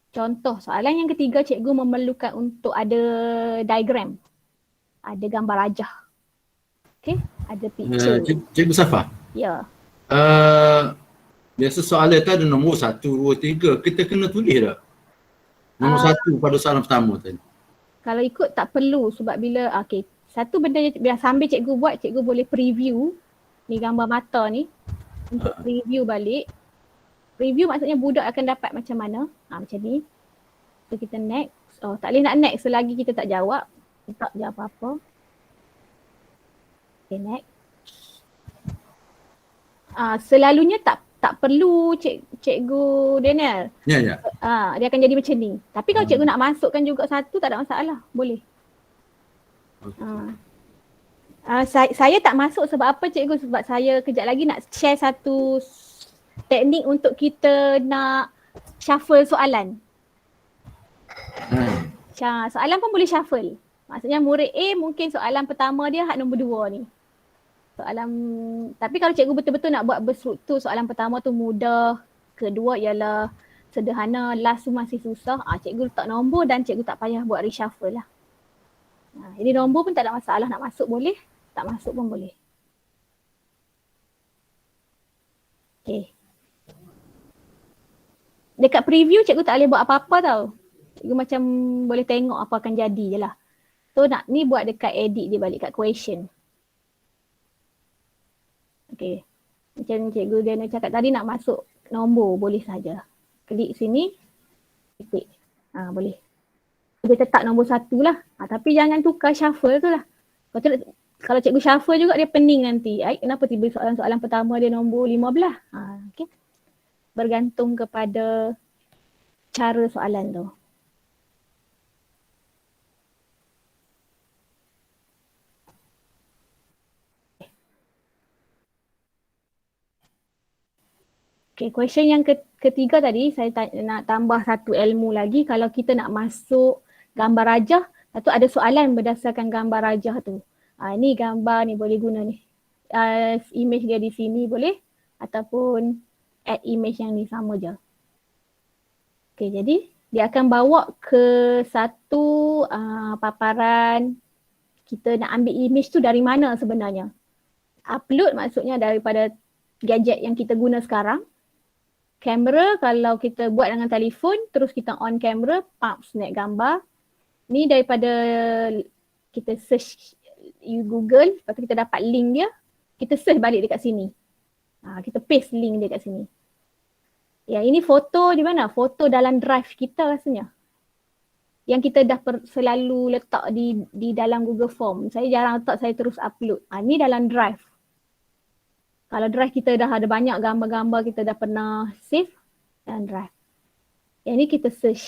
Speaker 1: Contoh soalan yang ketiga cikgu memerlukan untuk ada diagram. Ada gambar rajah. Okay, ada picture.
Speaker 3: Cikgu Safa.
Speaker 1: Ya.
Speaker 3: Biasa soalan tu ada nombor 1, 2, 3. Kita kena tulis tak? Nombor 1 pada soalan pertama tadi.
Speaker 1: Kalau ikut tak perlu sebab bila, okay. Satu benda biar sambil cikgu buat, cikgu boleh preview ni gambar mata ni untuk review balik. Review maksudnya budak akan dapat macam mana. Macam ni. So kita next. Tak boleh nak next selagi kita tak jawab. Kita tak jawab apa-apa. Okay, next. Selalunya tak perlu cikgu Daniel.
Speaker 3: Ya.
Speaker 1: Dia akan jadi macam ni. Tapi kalau cikgu nak masukkan juga satu tak ada masalah. Boleh. Saya tak masuk sebab apa cikgu? Sebab saya kejap lagi nak share satu teknik untuk kita nak shuffle soalan. Soalan pun boleh shuffle. Maksudnya murid A mungkin soalan pertama dia hak nombor 2 ni. Tapi kalau cikgu betul-betul nak buat berstruktur, soalan pertama tu mudah, kedua ialah sederhana, last tu masih susah, cikgu letak nombor dan cikgu tak payah buat reshuffle lah. Jadi nombor pun tak ada masalah, nak masuk boleh, tak masuk pun boleh. Okay. Dekat preview cikgu tak boleh buat apa-apa tau. Cikgu macam boleh tengok apa akan jadi je lah. So ni buat dekat edit dia balik kat question. Okey. Macam Cikgu Diana cakap tadi, nak masuk nombor boleh saja. Klik sini, titik. Boleh. Dia tetap nombor 1 lah. Tapi jangan tukar shuffle tu lah. Kalau cikgu shuffle juga dia pening nanti. Kenapa tiba soalan-soalan pertama dia nombor 15? Okay. Bergantung kepada cara soalan tu. Okay, question yang ketiga tadi saya nak tambah satu ilmu lagi. Kalau kita nak masuk gambar rajah, satu ada soalan berdasarkan gambar rajah tu. Ni gambar ni boleh guna ni. Image dia di sini boleh ataupun add image yang ni sama je. Okay, jadi dia akan bawa ke satu paparan kita nak ambil image tu dari mana sebenarnya. Upload maksudnya daripada gadget yang kita guna sekarang. Kamera kalau kita buat dengan telefon, terus kita on kamera, snap gambar. Ni daripada kita search Google, lepas tu kita dapat link dia, kita search balik dekat sini. Kita paste link dia kat sini. Ya, ini foto di mana? Foto dalam drive kita rasanya. Yang kita dah selalu letak di dalam Google Form. Saya jarang letak, saya terus upload. Ni dalam drive. Kalau drive kita dah ada banyak gambar-gambar kita dah pernah save dalam drive. Yang ni kita search.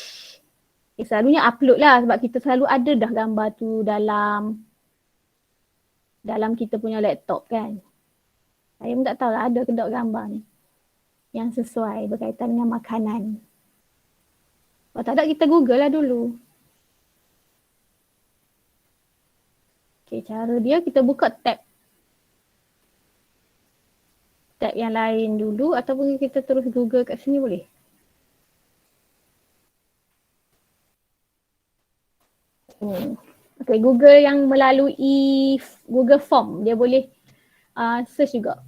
Speaker 1: Selalunya upload lah sebab kita selalu ada dah gambar tu dalam kita punya laptop kan. Saya pun tak tahu lah ada ke tak gambar ni yang sesuai berkaitan dengan makanan. Kalau tak ada kita Google lah dulu. Okay, cara dia kita buka tab yang lain dulu ataupun kita terus Google kat sini boleh. Okay, Google yang melalui Google Form dia boleh search juga.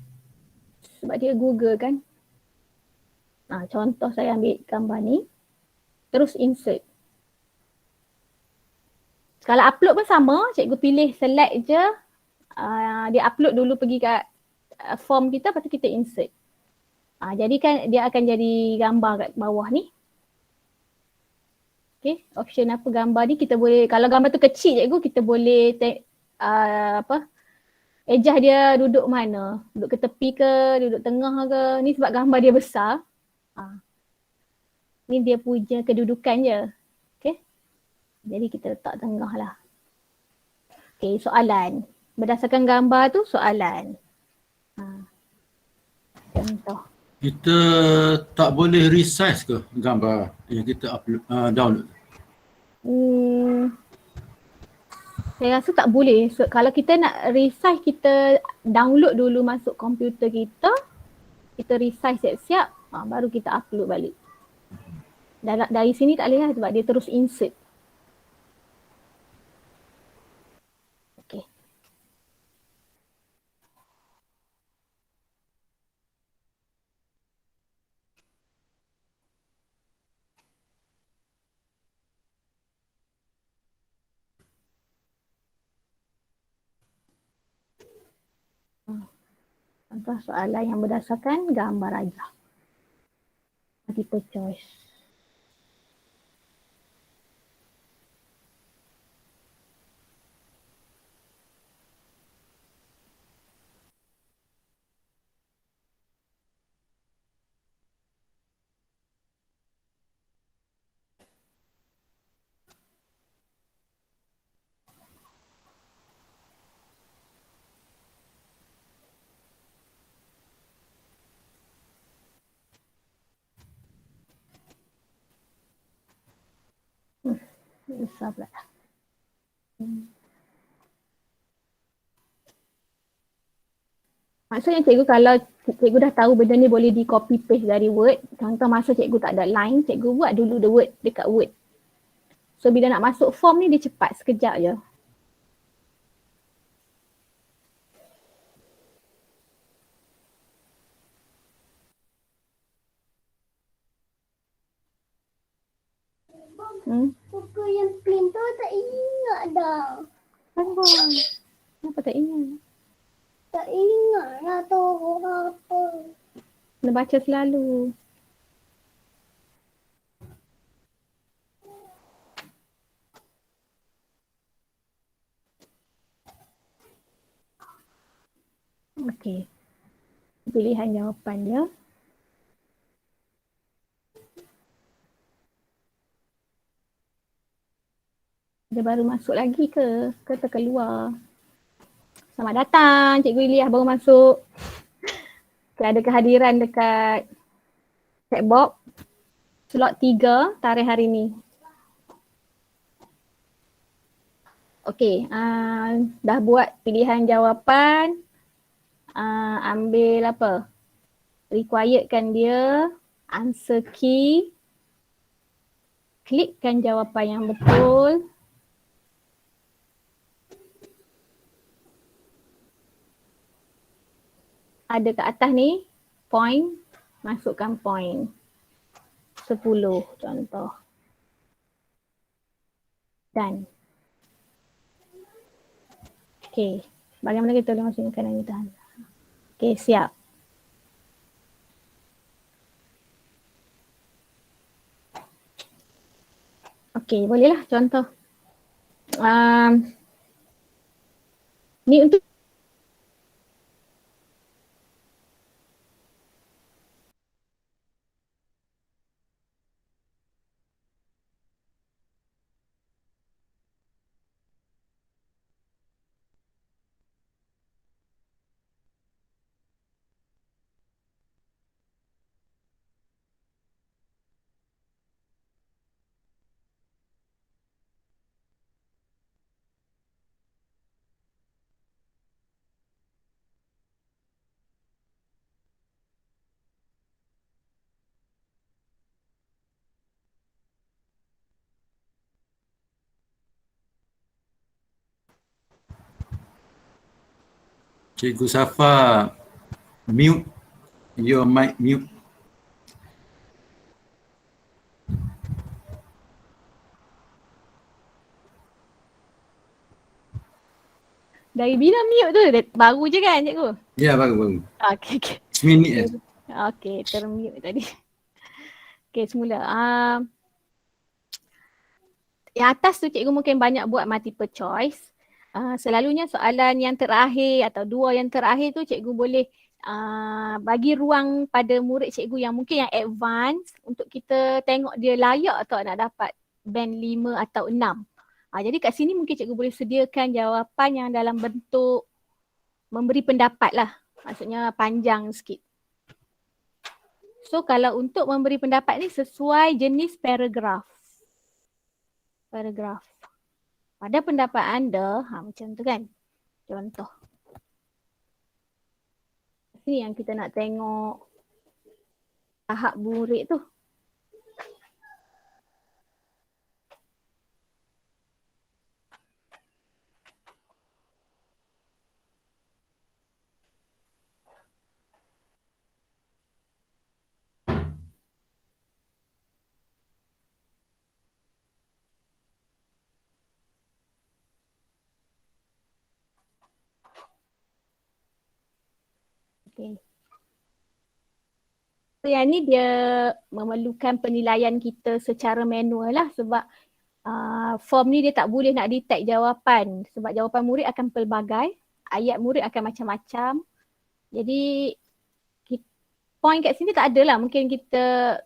Speaker 1: Sebab dia Google kan. Contoh saya ambil gambar ni. Terus insert. Kalau upload pun sama, cikgu pilih select je. Dia upload dulu pergi kat form kita, lepas tu kita insert. Jadi kan dia akan jadi gambar kat bawah ni. Okay, option apa gambar ni kita boleh, kalau gambar tu kecil cikgu kita boleh ejah dia duduk mana. Duduk ke tepi ke, duduk tengah ke. Ni sebab gambar dia besar. Ni dia punya kedudukan je. Okay. Jadi kita letak tengah lah. Okay, soalan. Berdasarkan gambar tu soalan. Contoh.
Speaker 3: Kita tak boleh resize ke gambar yang kita upload, download?
Speaker 1: Saya rasa tak boleh. So, kalau kita nak resize, kita download dulu masuk komputer kita. Kita resize siap-siap, baru kita upload balik. Dari sini tak boleh lah sebab dia terus insert. Okay. Contoh soalan yang berdasarkan gambar rajah. Multiple choice. Besar pula. Maksudnya cikgu kalau cikgu dah tahu benda ni boleh di copy paste dari Word, contoh masa cikgu tak ada line, cikgu buat dulu the Word dekat Word. So bila nak masuk form ni dia cepat, sekejap je.
Speaker 5: Buku yang print tu tak ingat dah.
Speaker 1: Kenapa tak ingat?
Speaker 5: Tak ingat lah tu apa.
Speaker 1: Kena baca selalu. Okey. Pilihan jawapan dia. Dia baru masuk lagi ke? Ke terkeluar? Selamat datang Cikgu Iliah baru masuk. Okay, ada kehadiran dekat chat box. Slot 3 tarikh hari ni. Okey, dah buat pilihan jawapan. Ambil apa? Requiredkan dia. Answer key. Klikkan jawapan yang betul. Ada kat atas ni, point. Masukkan point. 10 contoh. Dan. Okey, bagaimana kita boleh masukkan kanan ni tahan? Okey, siap. Okey, bolehlah contoh. Ni untuk
Speaker 3: Cikgu Safa, mute. Your mic mute.
Speaker 1: dari bila mute tu? Baru je kan cikgu?
Speaker 3: Ya, baru.
Speaker 1: Okey, okey.
Speaker 3: Seminit je.
Speaker 1: Okey, termute tadi. Okey, semula. Yang atas tu cikgu mungkin banyak buat multiple choice. Selalunya soalan yang terakhir atau dua yang terakhir tu cikgu boleh bagi ruang pada murid cikgu yang mungkin yang advance untuk kita tengok dia layak atau nak dapat band 5 atau 6. Jadi kat sini mungkin cikgu boleh sediakan jawapan yang dalam bentuk memberi pendapat lah. Maksudnya panjang sikit. So kalau untuk memberi pendapat ni sesuai jenis paragraf. Paragraf. Pada pendapat anda, macam tu kan. Contoh. Ini yang kita nak tengok tahap murid tu. Okay. So yang ni dia memerlukan penilaian kita secara manual lah sebab form ni dia tak boleh nak detect jawapan sebab jawapan murid akan pelbagai, ayat murid akan macam-macam. Jadi point kat sini tak ada lah, mungkin kita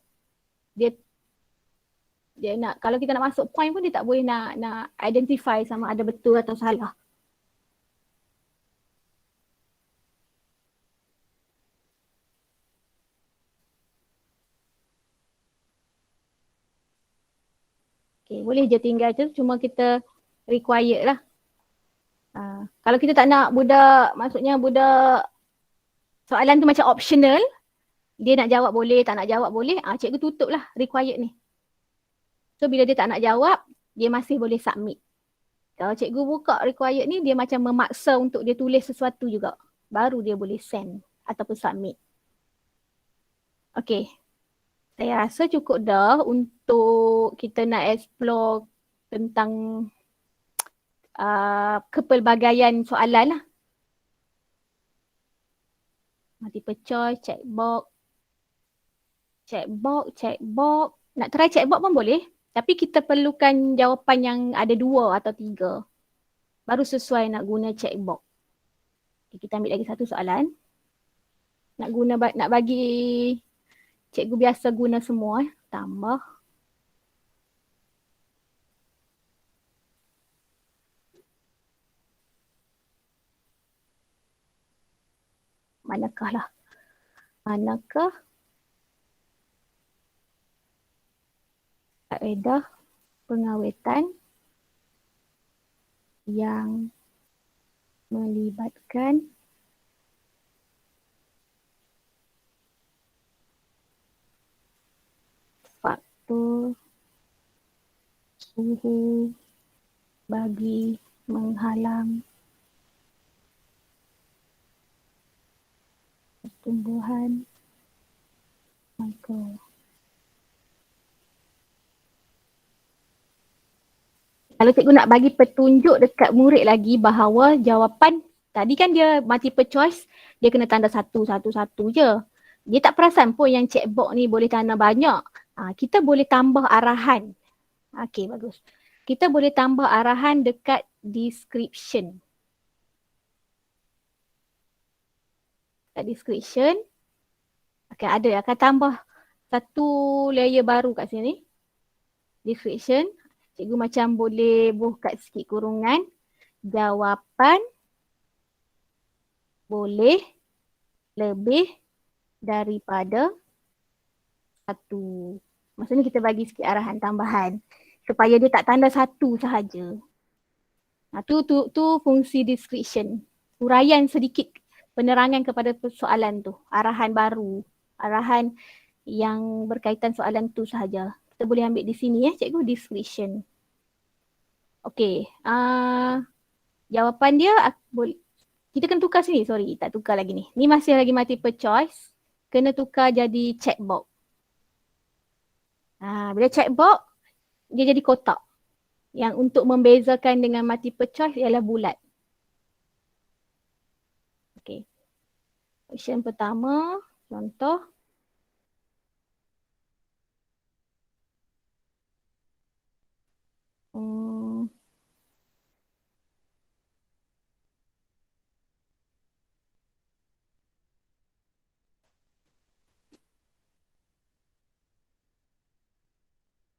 Speaker 1: dia nak, kalau kita nak masuk point pun dia tak boleh nak identify sama ada betul atau salah. Okay, boleh je tinggal tu, cuma kita required lah. Kalau kita tak nak budak, maksudnya budak soalan tu macam optional, dia nak jawab boleh, tak nak jawab boleh, cikgu tutup lah required ni. So bila dia tak nak jawab, dia masih boleh submit. Kalau cikgu buka required ni, dia macam memaksa untuk dia tulis sesuatu juga. Baru dia boleh send ataupun submit. Okay. Saya rasa cukup dah untuk kita nak explore tentang kepelbagaian soalan lah. Multiple choice, checkbox. Checkbox. Nak try checkbox pun boleh. Tapi kita perlukan jawapan yang ada 2 atau 3. Baru sesuai nak guna checkbox. Okay, kita ambil lagi satu soalan. Nak bagi cikgu biasa guna semua. Tambah. Manakah kaedah pengawetan yang melibatkan faktor suhu bagi menghalang pertumbuhan mikro. Kalau cikgu nak bagi petunjuk dekat murid lagi bahawa jawapan tadi kan dia multiple choice, dia kena tanda satu je. Dia tak perasan pun yang checkbox ni boleh tanda banyak. Kita boleh tambah arahan. Okey, bagus. Kita boleh tambah arahan dekat description. Kat description, akan tambah satu layer baru kat sini. Description. Cikgu macam boleh buka sikit kurungan. Jawapan boleh lebih daripada 1. Maksudnya kita bagi sikit arahan tambahan supaya dia tak tanda 1 sahaja. Tu fungsi description. Huraian sedikit penerangan kepada soalan tu. Arahan baru. Arahan yang berkaitan soalan tu sahaja. Kita boleh ambil di sini cikgu, description. Okey. Jawapan dia kita kena tukar sini. Sorry, tak tukar lagi ni. Ni masih lagi multiple choice. Kena tukar jadi checkbox. Bila checkbox, dia jadi kotak. Yang untuk membezakan dengan multiple choice ialah bulat. Okey. Question pertama, contoh.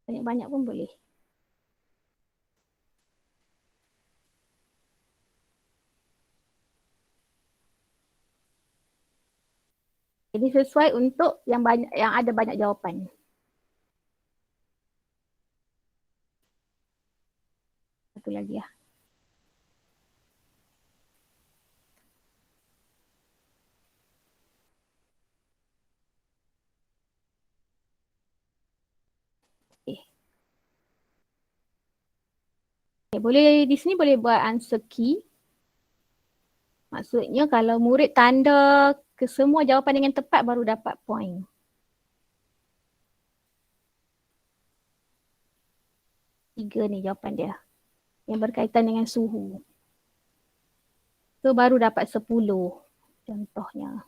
Speaker 1: Banyak-banyak pun boleh. Ini sesuai untuk yang ada banyak jawapan. Satu lagi ya. Boleh di sini boleh buat answer key. Maksudnya kalau murid tanda ke semua jawapan dengan tepat baru dapat point. Tiga ni jawapan dia. Yang berkaitan dengan suhu. So baru dapat 10 contohnya.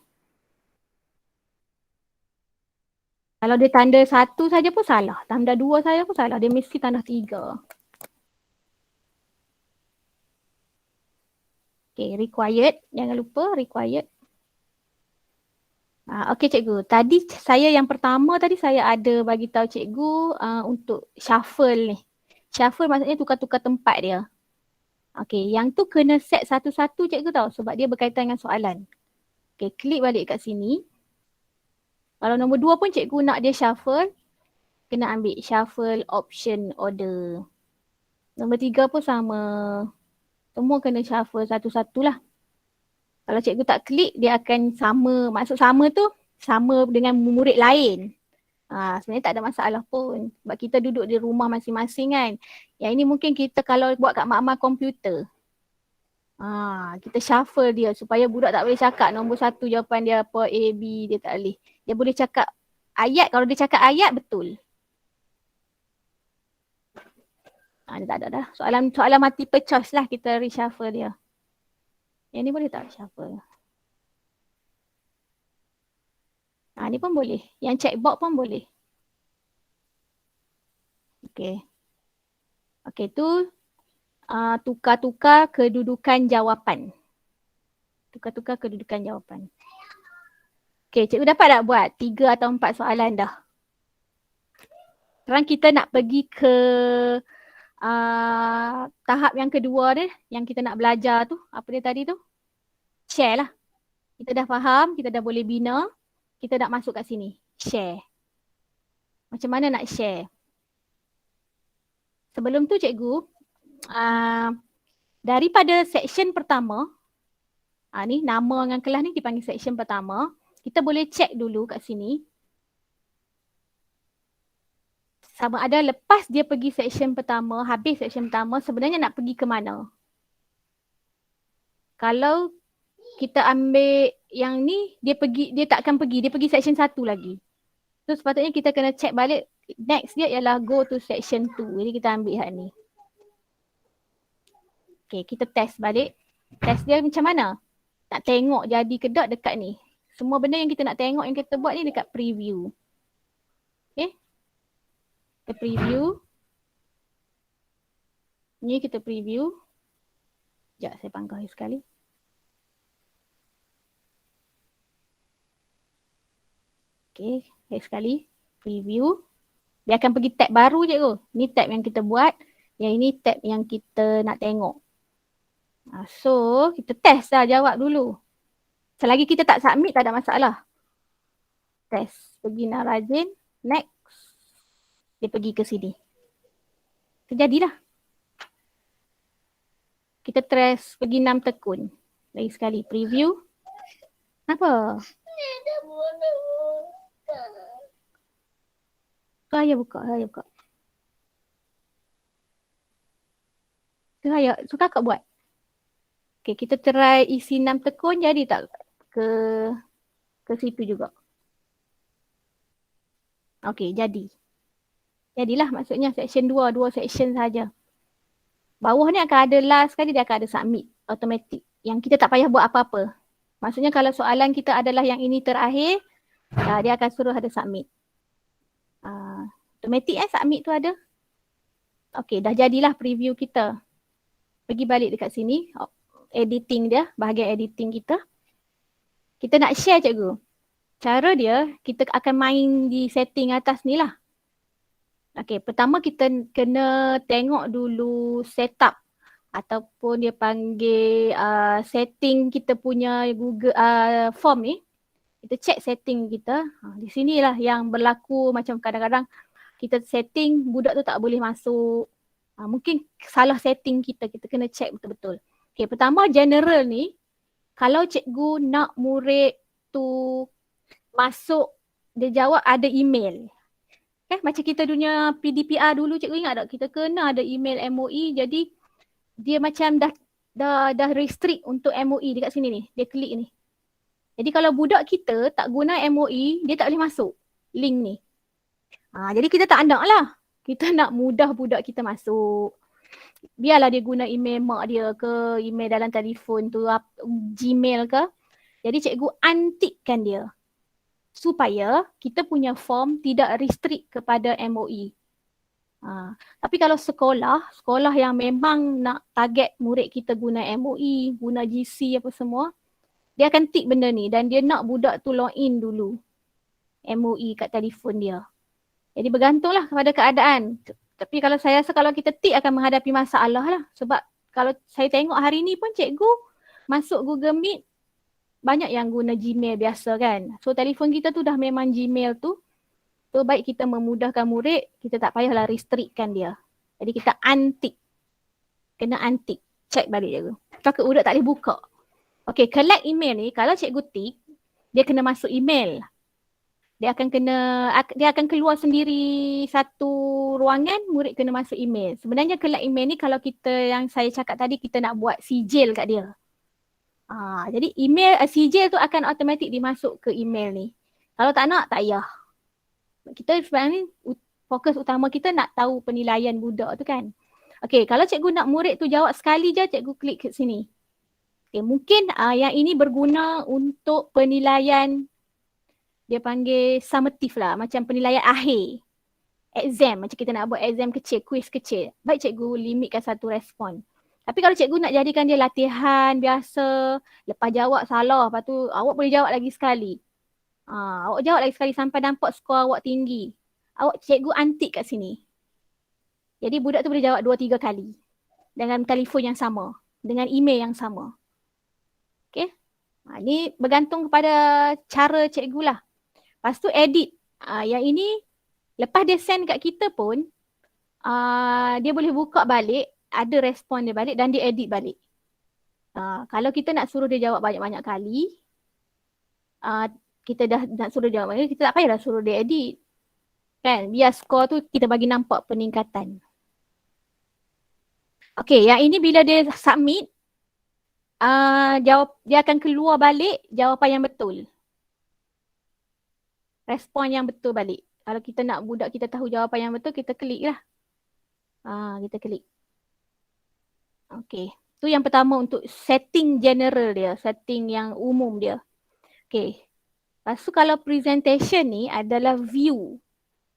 Speaker 1: Kalau dia tanda 1 saja pun salah. Tanda 2 saja pun salah. Dia mesti tanda 3. Okay, required. Jangan lupa required. Okay cikgu. Tadi saya yang pertama tadi saya ada bagi tahu cikgu untuk shuffle ni. Shuffle maksudnya tukar-tukar tempat dia. Okay, yang tu kena set satu-satu cikgu tahu sebab dia berkaitan dengan soalan. Okay, klik balik kat sini. Kalau nombor 2 pun cikgu nak dia shuffle, kena ambil shuffle option order. Nombor 3 pun sama. Semua kena shuffle satu-satu lah. Kalau cikgu tak klik, dia akan sama. Maksud sama tu, sama dengan murid lain. Sebenarnya tak ada masalah pun. Sebab kita duduk di rumah masing-masing kan. Yang ini mungkin kita kalau buat kat mak-mak komputer. Kita shuffle dia supaya budak tak boleh cakap nombor 1 jawapan dia apa, A, B, dia tak boleh. Dia boleh cakap ayat, kalau dia cakap ayat betul. Dia tak ada dah. Soalan multiple choice lah kita reshuffle dia. Yang ni boleh tak reshuffle? Ni pun boleh. Yang checkbox pun boleh. Okey. Okey, tu tukar-tukar kedudukan jawapan. Tukar-tukar kedudukan jawapan. Okey, cikgu dapat tak buat 3 atau 4 soalan dah? Sekarang kita nak pergi ke tahap yang kedua dia, yang kita nak belajar tu. Apa dia tadi tu? Share lah. Kita dah faham, kita dah boleh bina. Kita nak masuk kat sini. Share. Macam mana nak share? Sebelum tu cikgu, daripada section pertama, ni nama dengan kelas ni dipanggil section pertama. Kita boleh check dulu kat sini. Sama ada lepas dia pergi section pertama, habis section pertama, sebenarnya nak pergi ke mana? Kalau kita ambil yang ni, dia tak akan pergi, dia pergi section 1 lagi. So sepatutnya kita kena check balik, next dia ialah go to section 2. Jadi kita ambil hal ni. Okay, kita test balik. Test dia macam mana? Nak tengok jadi ke tak dekat ni. Semua benda yang kita nak tengok, yang kita buat ni dekat preview. Okay. Kita preview. Ni kita preview. Sekejap saya pangkal sekali. Okay, sekali. Preview. Dia akan pergi tab baru je tu. Ni tab yang kita buat. Yang ini tab yang kita nak tengok. So, kita test lah, jawab dulu. Selagi kita tak submit, tak ada masalah. Test. Pergi nak rajin. Next. Dia pergi ke sini. Terjadilah. Kita test pergi 6 tekun. Lagi sekali. Preview. Apa? Saya buka. Saya suka kakak buat. Okay, kita try isi 6 tekun, jadi tak ke situ juga. Okay, jadi. Jadilah maksudnya section 2 section saja. Bawah ni akan ada last sekali, dia akan ada submit automatic. Yang kita tak payah buat apa-apa. Maksudnya kalau soalan kita adalah yang ini terakhir, dia akan suruh ada submit. Automatic submit tu ada. Okay, dah jadilah preview kita. Pergi balik dekat sini. Editing dia, bahagian editing kita. Kita nak share cikgu. Cara dia, kita akan main di setting atas ni lah. Okay, pertama kita kena tengok dulu setup ataupun dia panggil setting kita punya Google form ni. Kita check setting kita. Di sinilah yang berlaku macam kadang-kadang kita setting budak tu tak boleh masuk. Mungkin salah setting kita kena check betul-betul. Okay, pertama general ni, kalau cikgu nak murid tu masuk, dia jawab ada email. Macam kita dunia PDPR dulu, cikgu ingat tak? Kita kena ada email MOE, jadi dia macam dah restrict untuk MOE dekat sini ni. Dia klik ni. Jadi kalau budak kita tak guna MOE, dia tak boleh masuk link ni. Jadi kita tak nak lah. Kita nak mudah budak kita masuk. Biarlah dia guna email mak dia ke, email dalam telefon tu, Gmail ke. Jadi cikgu antikkan dia. Supaya kita punya form tidak restrict kepada MOE. Tapi kalau sekolah yang memang nak target murid kita guna MOE, guna GC apa semua, dia akan tik benda ni dan dia nak budak tu login dulu MOE kat telefon dia. Jadi bergantunglah kepada keadaan. Tapi kalau saya rasa kalau kita tik akan menghadapi masalah lah. Sebab kalau saya tengok hari ni pun cikgu masuk Google Meet, banyak yang guna Gmail biasa kan. So telefon kita tu dah memang Gmail tu. So baik kita memudahkan murid, kita tak payahlah restrictkan dia. Jadi kita antik. Kena antik. Check balik cikgu. Takut budak tak boleh buka. Okay, collect email ni kalau cikgu tik, dia kena masuk email. Dia akan keluar sendiri satu ruangan, murid kena masuk email. Sebenarnya collect email ni kalau kita yang saya cakap tadi, kita nak buat sijil kat dia. Jadi email sijil tu akan automatik dimasuk ke email ni. Kalau tak nak, tak payah. Kita sebenarnya ni fokus utama kita nak tahu penilaian budak tu kan. Okay, kalau cikgu nak murid tu jawab sekali je, cikgu klik ke sini. Okay, mungkin yang ini berguna untuk penilaian dia panggil summative lah, macam penilaian akhir. Exam, macam kita nak buat exam kecil, quiz kecil. Baik cikgu limitkan satu respon. Tapi kalau cikgu nak jadikan dia latihan biasa, lepas jawab salah, lepas tu awak boleh jawab lagi sekali. Awak jawab lagi sekali sampai nampak skor awak tinggi. Cikgu antik kat sini. Jadi budak tu boleh jawab 2-3 kali. Dengan telefon yang sama. Dengan email yang sama. Okay. Ni bergantung kepada cara cikgu lah. Lepas tu edit. Yang ini lepas dia send kat kita pun, dia boleh buka balik, ada respon dia balik dan dia edit balik. Kalau kita nak suruh dia jawab banyak-banyak kali, kita dah nak suruh dia jawab banyak kali, kita tak payahlah suruh dia edit. Kan? Biar skor tu kita bagi nampak peningkatan. Okay, yang ini bila dia submit, dia akan keluar balik jawapan yang betul. Respon yang betul balik. Kalau kita nak budak kita tahu jawapan yang betul, kita klik lah. Kita klik. Okay. Tu yang pertama untuk setting general dia. Setting yang umum dia. Okay. Lepas tu kalau presentation ni adalah view.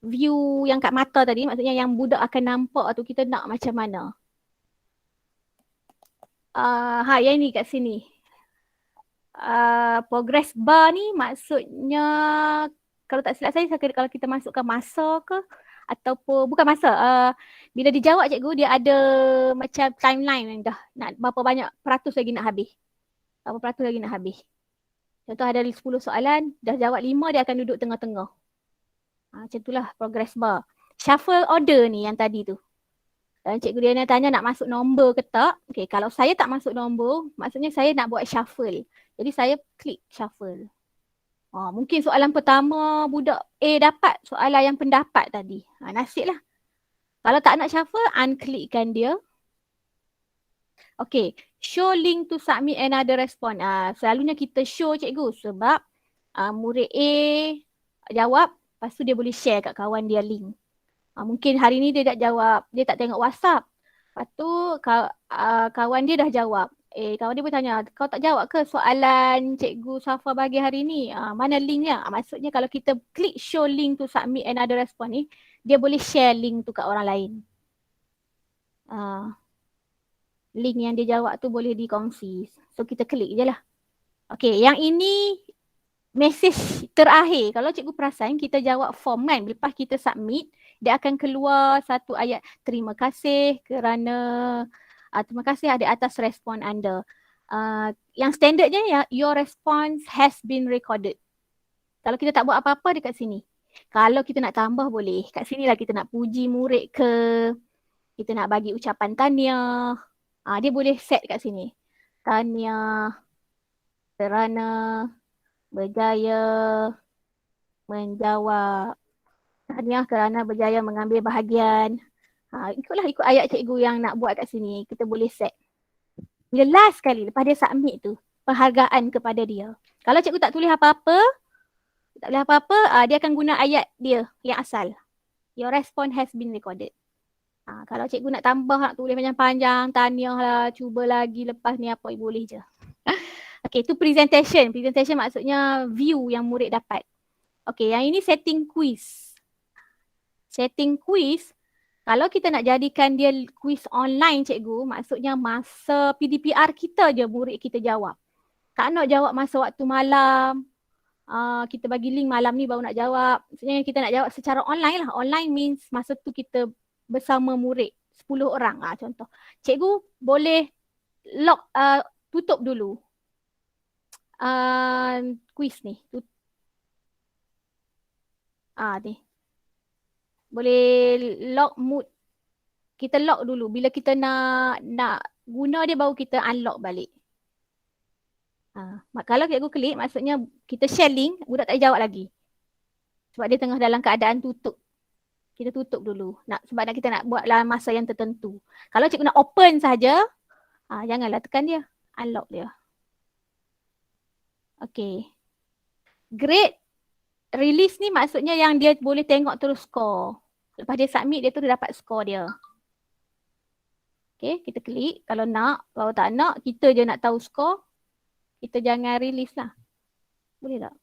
Speaker 1: View yang kat mata tadi, maksudnya yang budak akan nampak tu kita nak macam mana. Yang ni kat sini. Progress bar ni maksudnya, kalau tak silap saya kalau kita masukkan masa ke ataupun bukan masa, bila dijawab cikgu dia ada macam timeline yang dah nak berapa banyak peratus lagi nak habis. Berapa peratus lagi nak habis. Contoh ada 10 soalan, dah jawab 5 dia akan duduk tengah-tengah. Macam itulah progress bar. Shuffle order ni yang tadi tu. Dan cikgu dia tanya nak masuk nombor ke tak. Okay, kalau saya tak masuk nombor, maksudnya saya nak buat shuffle. Jadi saya klik shuffle. Mungkin soalan pertama budak A dapat soalan yang pendapat tadi. Nasib lah. Kalau tak nak shuffle, unklikkan dia. Okay, show link to submit another response. Selalunya kita show cikgu sebab murid A jawab, lepas tu dia boleh share kat kawan dia link. Mungkin hari ni dia tak jawab, dia tak tengok WhatsApp. Lepas tu kawan dia dah jawab. Kawan dia bertanya, kau tak jawab ke soalan cikgu Safa bagi hari ni? Mana linknya? Maksudnya kalau kita klik show link to submit another response ni, dia boleh share link tu kat orang lain. Link yang dia jawab tu boleh dikongsi. So kita klik je lah. Okay, yang ini message terakhir. Kalau cikgu perasan kita jawab form kan, lepas kita submit, dia akan keluar satu ayat. Terima kasih kerana terima kasih di atas respon anda. Yang standardnya your response has been recorded. Kalau kita tak buat apa-apa dekat sini. Kalau kita nak tambah boleh. Kat sinilah kita nak puji murid ke. Kita nak bagi ucapan tahniah. Dia boleh set kat sini. Tahniah kerana berjaya menjawab. Tahniah kerana berjaya mengambil bahagian. Ikut ayat cikgu yang nak buat kat sini. Kita boleh set. Bila last kali, lepas dia submit tu, penghargaan kepada dia. Kalau cikgu tak tulis apa-apa, dia akan guna ayat dia yang asal. Your response has been recorded. Kalau cikgu nak tambah, nak tulis panjang-panjang, tahniah lah, cuba lagi lepas ni apa, boleh je. Okay, tu presentation. Presentation maksudnya view yang murid dapat. Okay, yang ini setting quiz. Setting quiz, kalau kita nak jadikan dia quiz online cikgu, maksudnya masa PDPR kita je murid kita jawab. Tak nak jawab masa waktu malam, kita bagi link malam ni baru nak jawab. Maksudnya kita nak jawab secara online lah. Online means masa tu kita bersama murid 10 orang contoh. Cikgu boleh lock, tutup dulu quiz ni. Ni. Boleh lock mood. Kita lock dulu. Bila kita nak guna dia baru kita unlock balik. Kalau cikgu klik maksudnya kita share link, budak tak jawab lagi. Sebab dia tengah dalam keadaan tutup. Kita tutup dulu. Sebab kita nak buat dalam masa yang tertentu. Kalau cikgu nak open saja, janganlah tekan dia. Unlock dia. Okay. Grade release ni maksudnya yang dia boleh tengok terus skor. Lepas dia submit, dia tu dia dapat skor dia. Okay, kita klik. Kalau nak, kalau tak nak, kita je nak tahu skor. Kita jangan release lah. Boleh tak?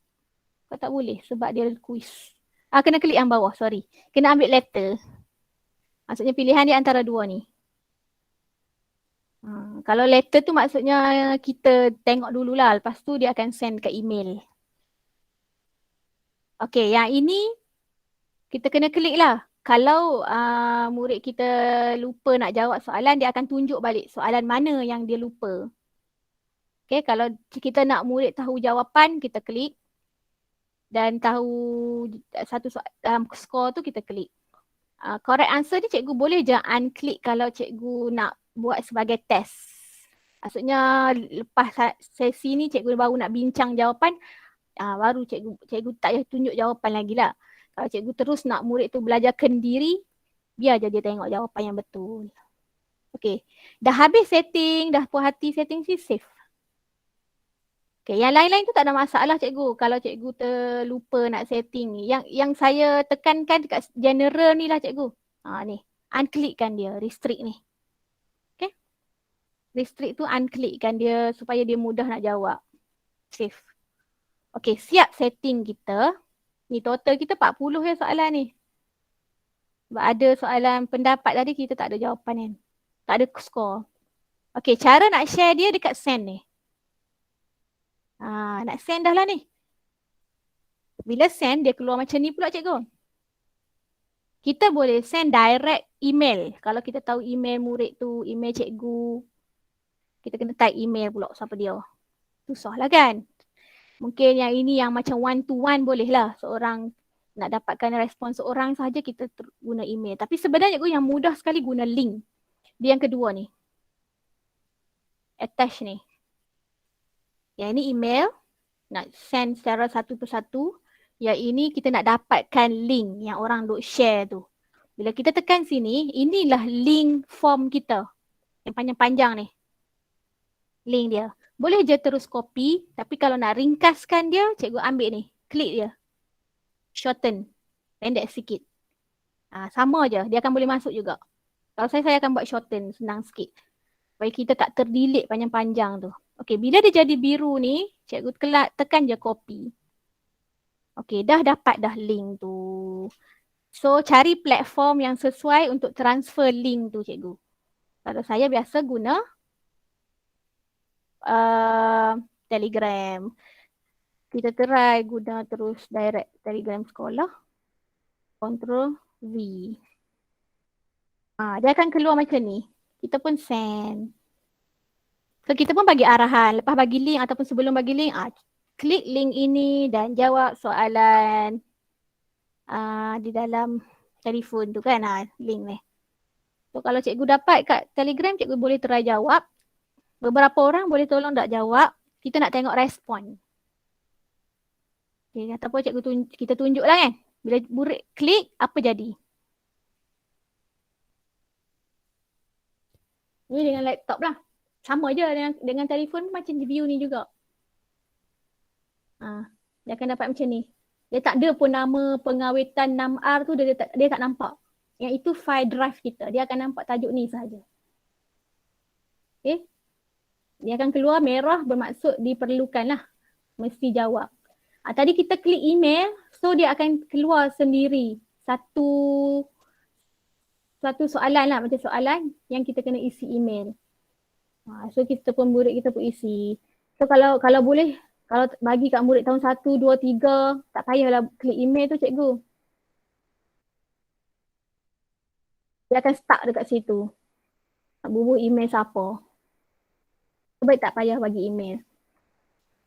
Speaker 1: Kau tak boleh sebab dia quiz. Kena klik yang bawah, sorry. Kena ambil letter. Maksudnya pilihan dia antara dua ni. Kalau letter tu maksudnya kita tengok dululah. Lepas tu dia akan send ke email. Okay, yang ini kita kena klik lah. Kalau murid kita lupa nak jawab soalan, dia akan tunjuk balik soalan mana yang dia lupa. Okay, kalau kita nak murid tahu jawapan, kita klik. Dan tahu satu skor tu kita klik. Correct answer ni cikgu boleh je unclick kalau cikgu nak buat sebagai test. Maksudnya lepas sesi ni cikgu baru nak bincang jawapan, baru cikgu tak payah tunjuk jawapan lagi lah. Kalau cikgu terus nak murid tu belajar kendiri, biar je dia tengok jawapan yang betul. Okay, dah habis setting, dah puas hati setting si save. Okay, yang lain-lain tu tak ada masalah cikgu. Kalau cikgu terlupa nak setting ni. Yang saya tekankan dekat general ni lah cikgu. Ni, unclickkan dia, restrict ni. Okay. Restrict tu unclickkan dia supaya dia mudah nak jawab. Save. Okay, siap setting kita. Ni total kita 40 ya soalan ni. Sebab ada soalan pendapat tadi kita tak ada jawapan kan. Tak ada skor. Okay, cara nak share dia dekat send ni. Nak send dah lah ni. Bila send, dia keluar macam ni pula cikgu. Kita boleh send direct email. Kalau kita tahu email murid tu, email cikgu. Kita kena type email pula siapa dia. Susah lah kan. Mungkin yang ini yang macam one to one boleh lah. Seorang nak dapatkan respon seorang sahaja kita guna email. Tapi sebenarnya cikgu yang mudah sekali guna link. Dia yang kedua ni. Attach ni. Yang ini email. Nak send secara satu persatu. Yang ini kita nak dapatkan link yang orang duk share tu. Bila kita tekan sini, inilah link form kita. Yang panjang-panjang ni. Link dia. Boleh je terus copy. Tapi kalau nak ringkaskan dia, cikgu ambil ni. Klik dia. Shorten. Pendek sikit. Sama je. Dia akan boleh masuk juga. Kalau saya akan buat shorten. Senang sikit. Supaya kita tak terdelete panjang-panjang tu. Okay, bila dia jadi biru ni, cikgu tekan je copy. Okay, dah dapat dah link tu. So, cari platform yang sesuai untuk transfer link tu cikgu. Kalau saya biasa guna Telegram. Kita try guna terus direct Telegram sekolah. Ctrl V. Dia akan keluar macam ni. Kita pun send. So kita pun bagi arahan. Lepas bagi link ataupun sebelum bagi link, klik link ini dan jawab soalan di dalam telefon tu kan, link ni. So kalau cikgu dapat kat Telegram, cikgu boleh try jawab. Beberapa orang boleh tolong tak jawab. Kita nak tengok respon. Okay, ataupun cikgu kita tunjuk lah kan. Bila murid klik, apa jadi? Ni dengan laptop lah. Sama je dengan telefon macam view ni juga. Dia akan dapat macam ni. Dia tak ada pun nama pengawetan 6R tu dia tak nampak. Yang itu file drive kita. Dia akan nampak tajuk ni sahaja. Okay. Dia akan keluar merah bermaksud diperlukan lah. Mesti jawab. Tadi kita klik email. So dia akan keluar sendiri. Satu soalan lah. Macam soalan yang kita kena isi email. So kita pun murid kita pun isi. So kalau boleh. Kalau bagi kat murid tahun 1, 2, 3. Tak payahlah klik email tu cikgu. Dia akan stuck dekat situ. Nak bubuh email siapa. Sebaik tak payah bagi email.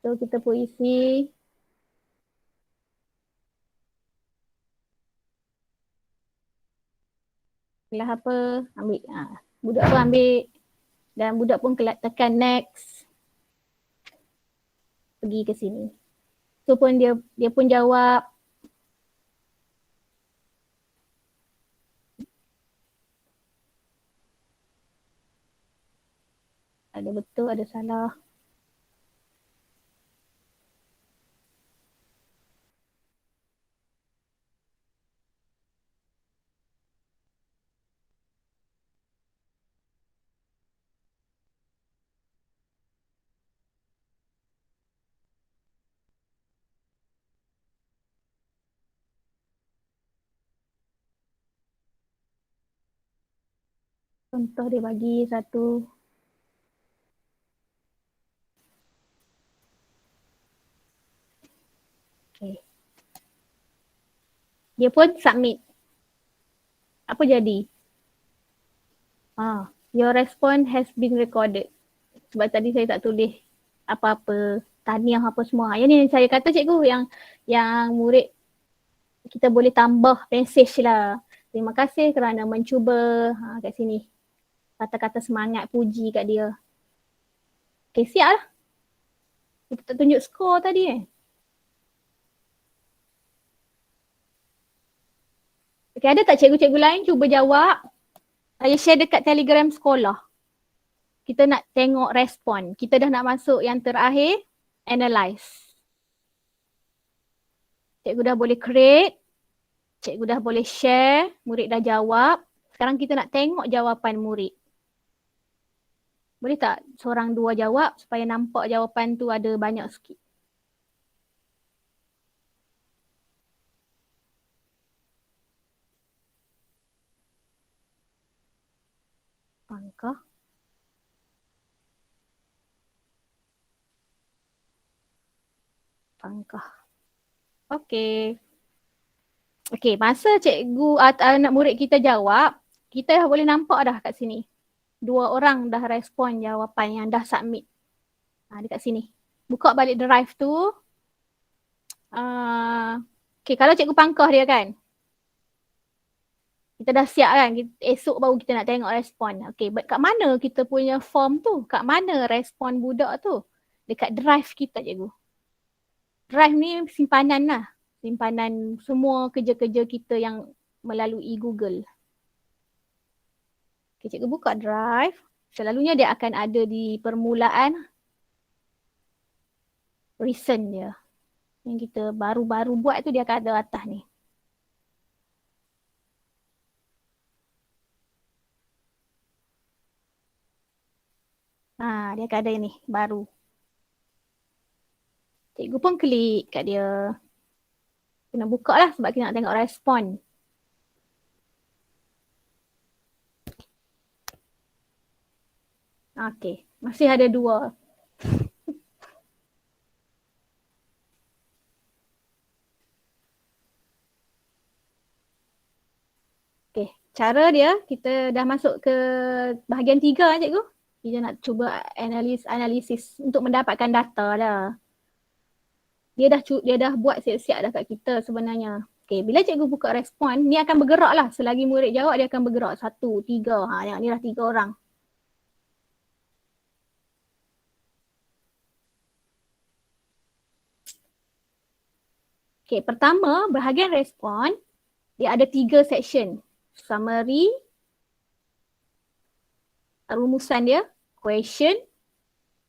Speaker 1: So kita pun isi. Kelas apa, ambil. Budak pun ambil. Dan budak pun tekan next. Pergi ke sini. So pun dia pun jawab. Ada betul, ada salah. Contoh dia bagi satu. Okay. Dia pun submit. Apa jadi? Your response has been recorded. Sebab tadi saya tak tulis apa-apa tahniah apa semua. Yang ni saya kata cikgu yang murid kita boleh tambah message lah. Terima kasih kerana mencuba kat sini. Kata-kata semangat puji kat dia. Okay, siap lah. Kita tak tunjuk skor tadi Okay, ada tak cikgu-cikgu lain cuba jawab? Saya share dekat Telegram sekolah. Kita nak tengok respon. Kita dah nak masuk yang terakhir, analyze. Cikgu dah boleh create, cikgu dah boleh share, murid dah jawab. Sekarang kita nak tengok jawapan murid. Boleh tak seorang dua jawab supaya nampak jawapan tu ada banyak sikit. Pangkah. Pangkah. Okey. Okey, masa cikgu anak murid kita jawab, kita dah boleh nampak dah kat sini. 2 orang dah respon jawapan yang dah submit. Dekat sini. Buka balik drive tu. Okey, kalau cikgu pangkah dia kan. Kita dah siap kan, esok baru kita nak tengok respon. Okey, kat mana kita punya form tu? Kat mana respon budak tu? Dekat drive kita cikgu. Drive ni simpanan lah. Simpanan semua kerja-kerja kita yang melalui Google. Okay, cikgu buka drive. Selalunya dia akan ada di permulaan recent dia. Yang kita baru-baru buat tu dia akan ada atas ni. Dia akan ada ni, baru. Cikgu pun klik kat dia. Kena buka lah sebab kita nak tengok respon. Okey, masih ada 2. Okey, cara dia kita dah masuk ke bahagian 3 cikgu. Kita nak cuba analisis untuk mendapatkan data dah. Dia dah buat siap-siap dah kat kita sebenarnya. Okay, bila cikgu buka respon, ni akan bergerak lah. Selagi murid jawab, dia akan bergerak. 1, 3. Ni dah 3 orang. Okay, pertama, bahagian respon, dia ada 3 section. Summary, rumusan dia, question.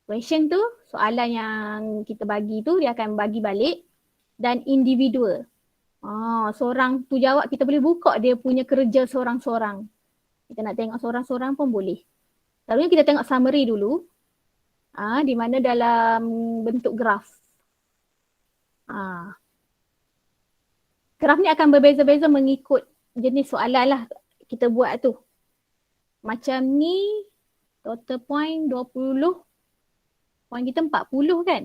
Speaker 1: Question tu, soalan yang kita bagi tu dia akan bagi balik. Dan individual. Seorang tu jawab, kita boleh buka dia punya kerja seorang-seorang. Kita nak tengok seorang-seorang pun boleh. Selalunya kita tengok summary dulu. Di mana dalam bentuk graf. Graf ni akan berbeza-beza mengikut jenis soalan lah kita buat tu. Macam ni, total point 20. Point kita 40 kan?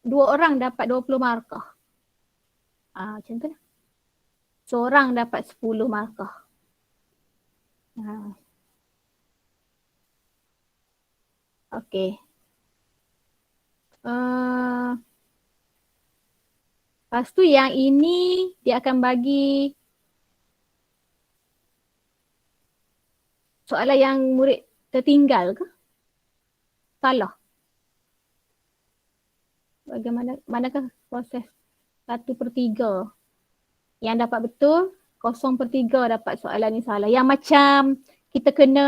Speaker 1: 2 orang dapat 20 markah. Macam tu lah. Seorang dapat 10 markah. Okey. Lepas tu yang ini dia akan bagi soalan yang murid tertinggal ke? Salah. Manakah proses 1/3? Yang dapat betul 0/3 dapat soalan ni salah. Yang macam kita kena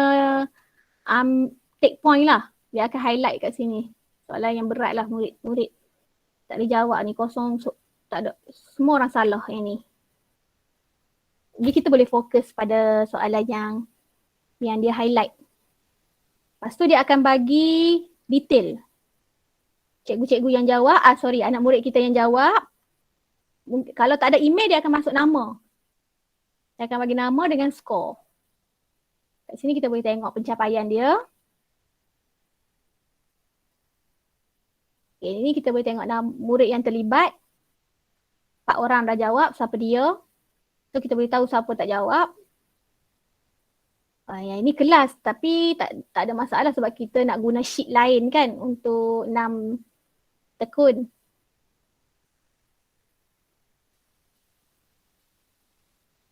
Speaker 1: take point lah. Dia akan highlight kat sini. Soalan yang berat lah murid tak boleh jawab ni, kosong, tak ada. Semua orang salah yang ni. Jadi kita boleh fokus pada soalan yang dia highlight. Lepas tu dia akan bagi detail. Cikgu-cikgu yang jawab, anak murid kita yang jawab. Kalau tak ada email dia akan masuk nama. Dia akan bagi nama dengan skor. Kat sini kita boleh tengok pencapaian dia. Okay, ini kita boleh tengok murid yang terlibat. 4 orang dah jawab, siapa dia. So kita boleh tahu siapa tak jawab. Yang ini kelas tapi tak ada masalah sebab kita nak guna sheet lain kan untuk 6 tekun.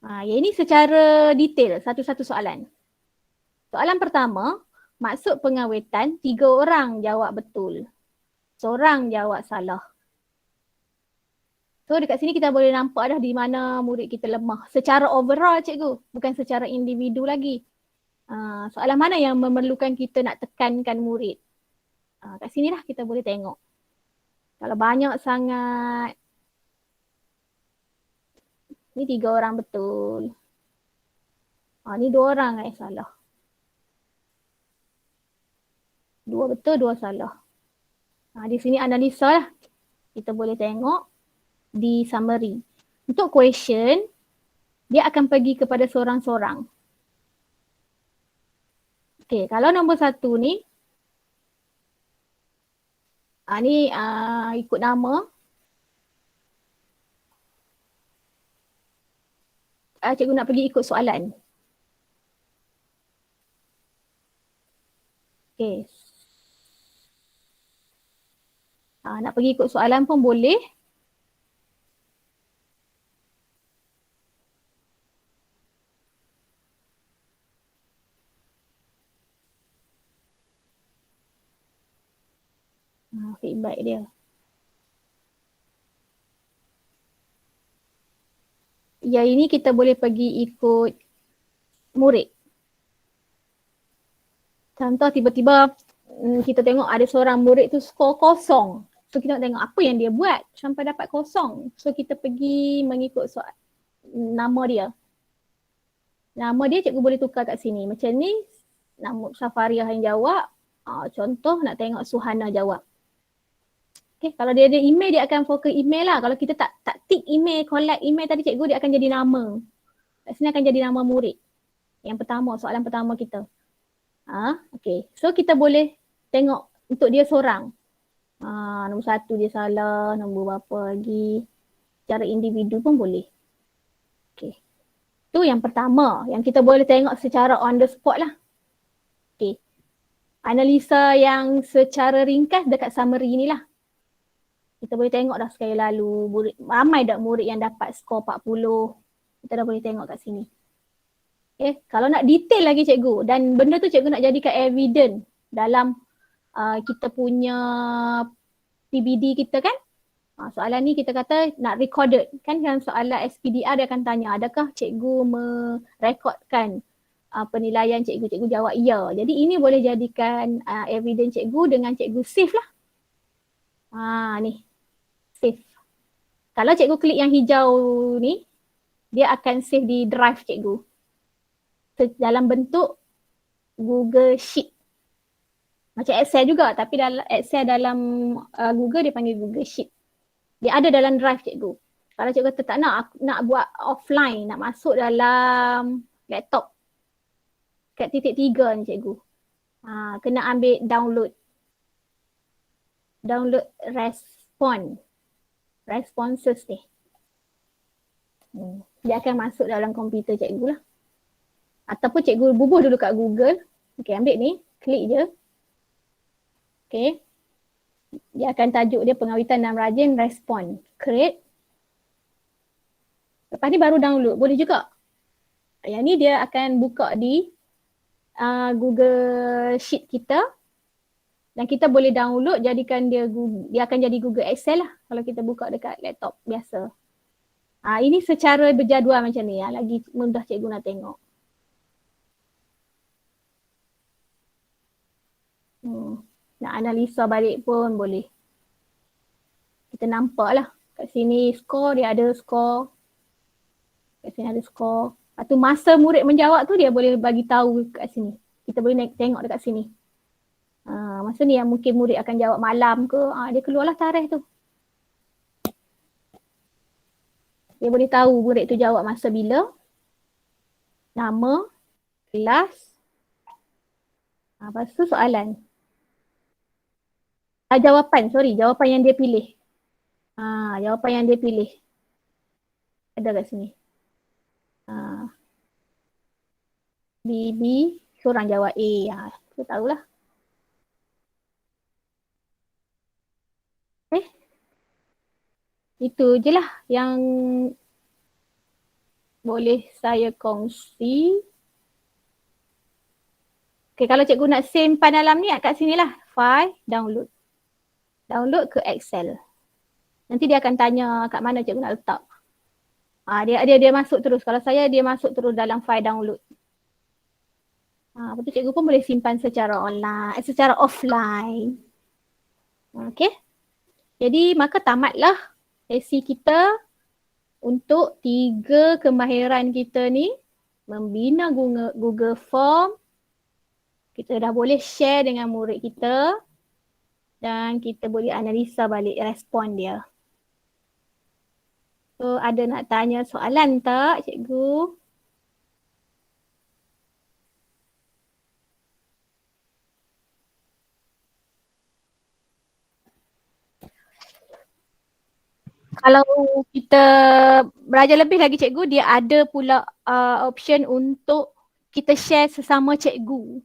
Speaker 1: Yang ini secara detail, satu-satu soalan. Soalan pertama, maksud pengawetan 3 orang jawab betul. Seorang jawab salah. So dekat sini kita boleh nampak dah di mana murid kita lemah. Secara overall cikgu, bukan secara individu lagi. Soalan mana yang memerlukan kita nak tekankan murid. Kat sini lah kita boleh tengok. Kalau banyak sangat, ni 3 orang betul. Ni 2 orang salah. 2 betul, 2 salah. Di sini analisa lah. Kita boleh tengok di summary. Untuk question, dia akan pergi kepada seorang-seorang. Okay, kalau nombor 1 ni, ni ikut nama. Cikgu nak pergi ikut soalan. Okay. Nak pergi ikut soalan pun boleh. Feedback dia. Yang ini kita boleh pergi ikut murid. Contoh tiba-tiba kita tengok ada seorang murid tu skor 0. So kita nak tengok apa yang dia buat sampai dapat 0. So kita pergi mengikut nama dia. Nama dia cikgu boleh tukar kat sini. Macam ni nama Safariah yang jawab. Contoh nak tengok Suhana jawab. Okay, kalau dia ada email, dia akan fokus email lah. Kalau kita tak tick email, collect email tadi cikgu, dia akan jadi nama. Kat sini akan jadi nama murid. Yang pertama, soalan pertama kita. Okay, so kita boleh tengok untuk dia seorang. Nombor 1 dia salah, nombor berapa lagi. Secara individu pun boleh. Okay. Tu yang pertama, yang kita boleh tengok secara on the spot lah. Okay. Analisa yang secara ringkas dekat summary ni lah. Kita boleh tengok dah sekali lalu ramai dah murid yang dapat skor 40. Kita dah boleh tengok kat sini. Okay. Kalau nak detail lagi cikgu dan benda tu cikgu nak jadikan evidence dalam kita punya PBD kita kan. Soalan ni kita kata nak recorded kan, dalam soalan SPDR dia akan tanya adakah cikgu merekodkan penilaian cikgu. Cikgu jawab ya. Jadi ini boleh jadikan evidence cikgu dengan cikgu save lah. Ni save. Kalau cikgu klik yang hijau ni, dia akan save di drive cikgu. Dalam bentuk Google Sheet. Macam Excel juga tapi dalam Excel dalam Google dia panggil Google Sheet. Dia ada dalam drive cikgu. Kalau cikgu kata tak nak buat offline, nak masuk dalam laptop. Kat titik 3 ni cikgu. Kena ambil download. Download responses ni. Dia akan masuk dalam komputer cikgu lah. Ataupun cikgu bubuh dulu kat Google. Okay, ambil ni, klik je. Okay. Dia akan tajuk dia pengawitan dan rajin respon. Create. Lepas ni baru download. Boleh juga. Yang ni dia akan buka di Google Sheet kita. Dan kita boleh download jadikan dia akan jadi Google Excel lah kalau kita buka dekat laptop biasa. Ini secara berjadual macam ni. Lagi mudah cikgu nak tengok. Nak analisa balik pun boleh. Kita nampak lah. Kat sini skor, dia ada skor. Kat sini ada skor. Lepas tu masa murid menjawab tu dia boleh bagi tahu kat sini. Kita boleh tengok dekat sini. Masa ni yang mungkin murid akan jawab malam ke, dia keluarlah tarikh tu. Dia boleh tahu murid tu jawab masa bila, nama, kelas, Lepas tu soalan. Jawapan yang dia pilih. Jawapan yang dia pilih. Ada kat sini. B, seorang jawab A. Kita tahulah. Itu je lah yang boleh saya kongsi. Okay, kalau cikgu nak simpan dalam ni, kat sini lah. File, download. Download ke Excel. Nanti dia akan tanya kat mana cikgu nak letak. Dia masuk terus. Kalau saya, dia masuk terus dalam file download. Lepas tu cikgu pun boleh simpan secara online, secara offline. Okay. Jadi maka tamatlah sesi kita untuk 3 kemahiran kita ni. Membina Google Form. Kita dah boleh share dengan murid kita. Dan kita boleh analisa balik respon dia. So ada nak tanya soalan tak cikgu? Kalau kita belajar lebih lagi cikgu, dia ada pula option untuk kita share sesama cikgu.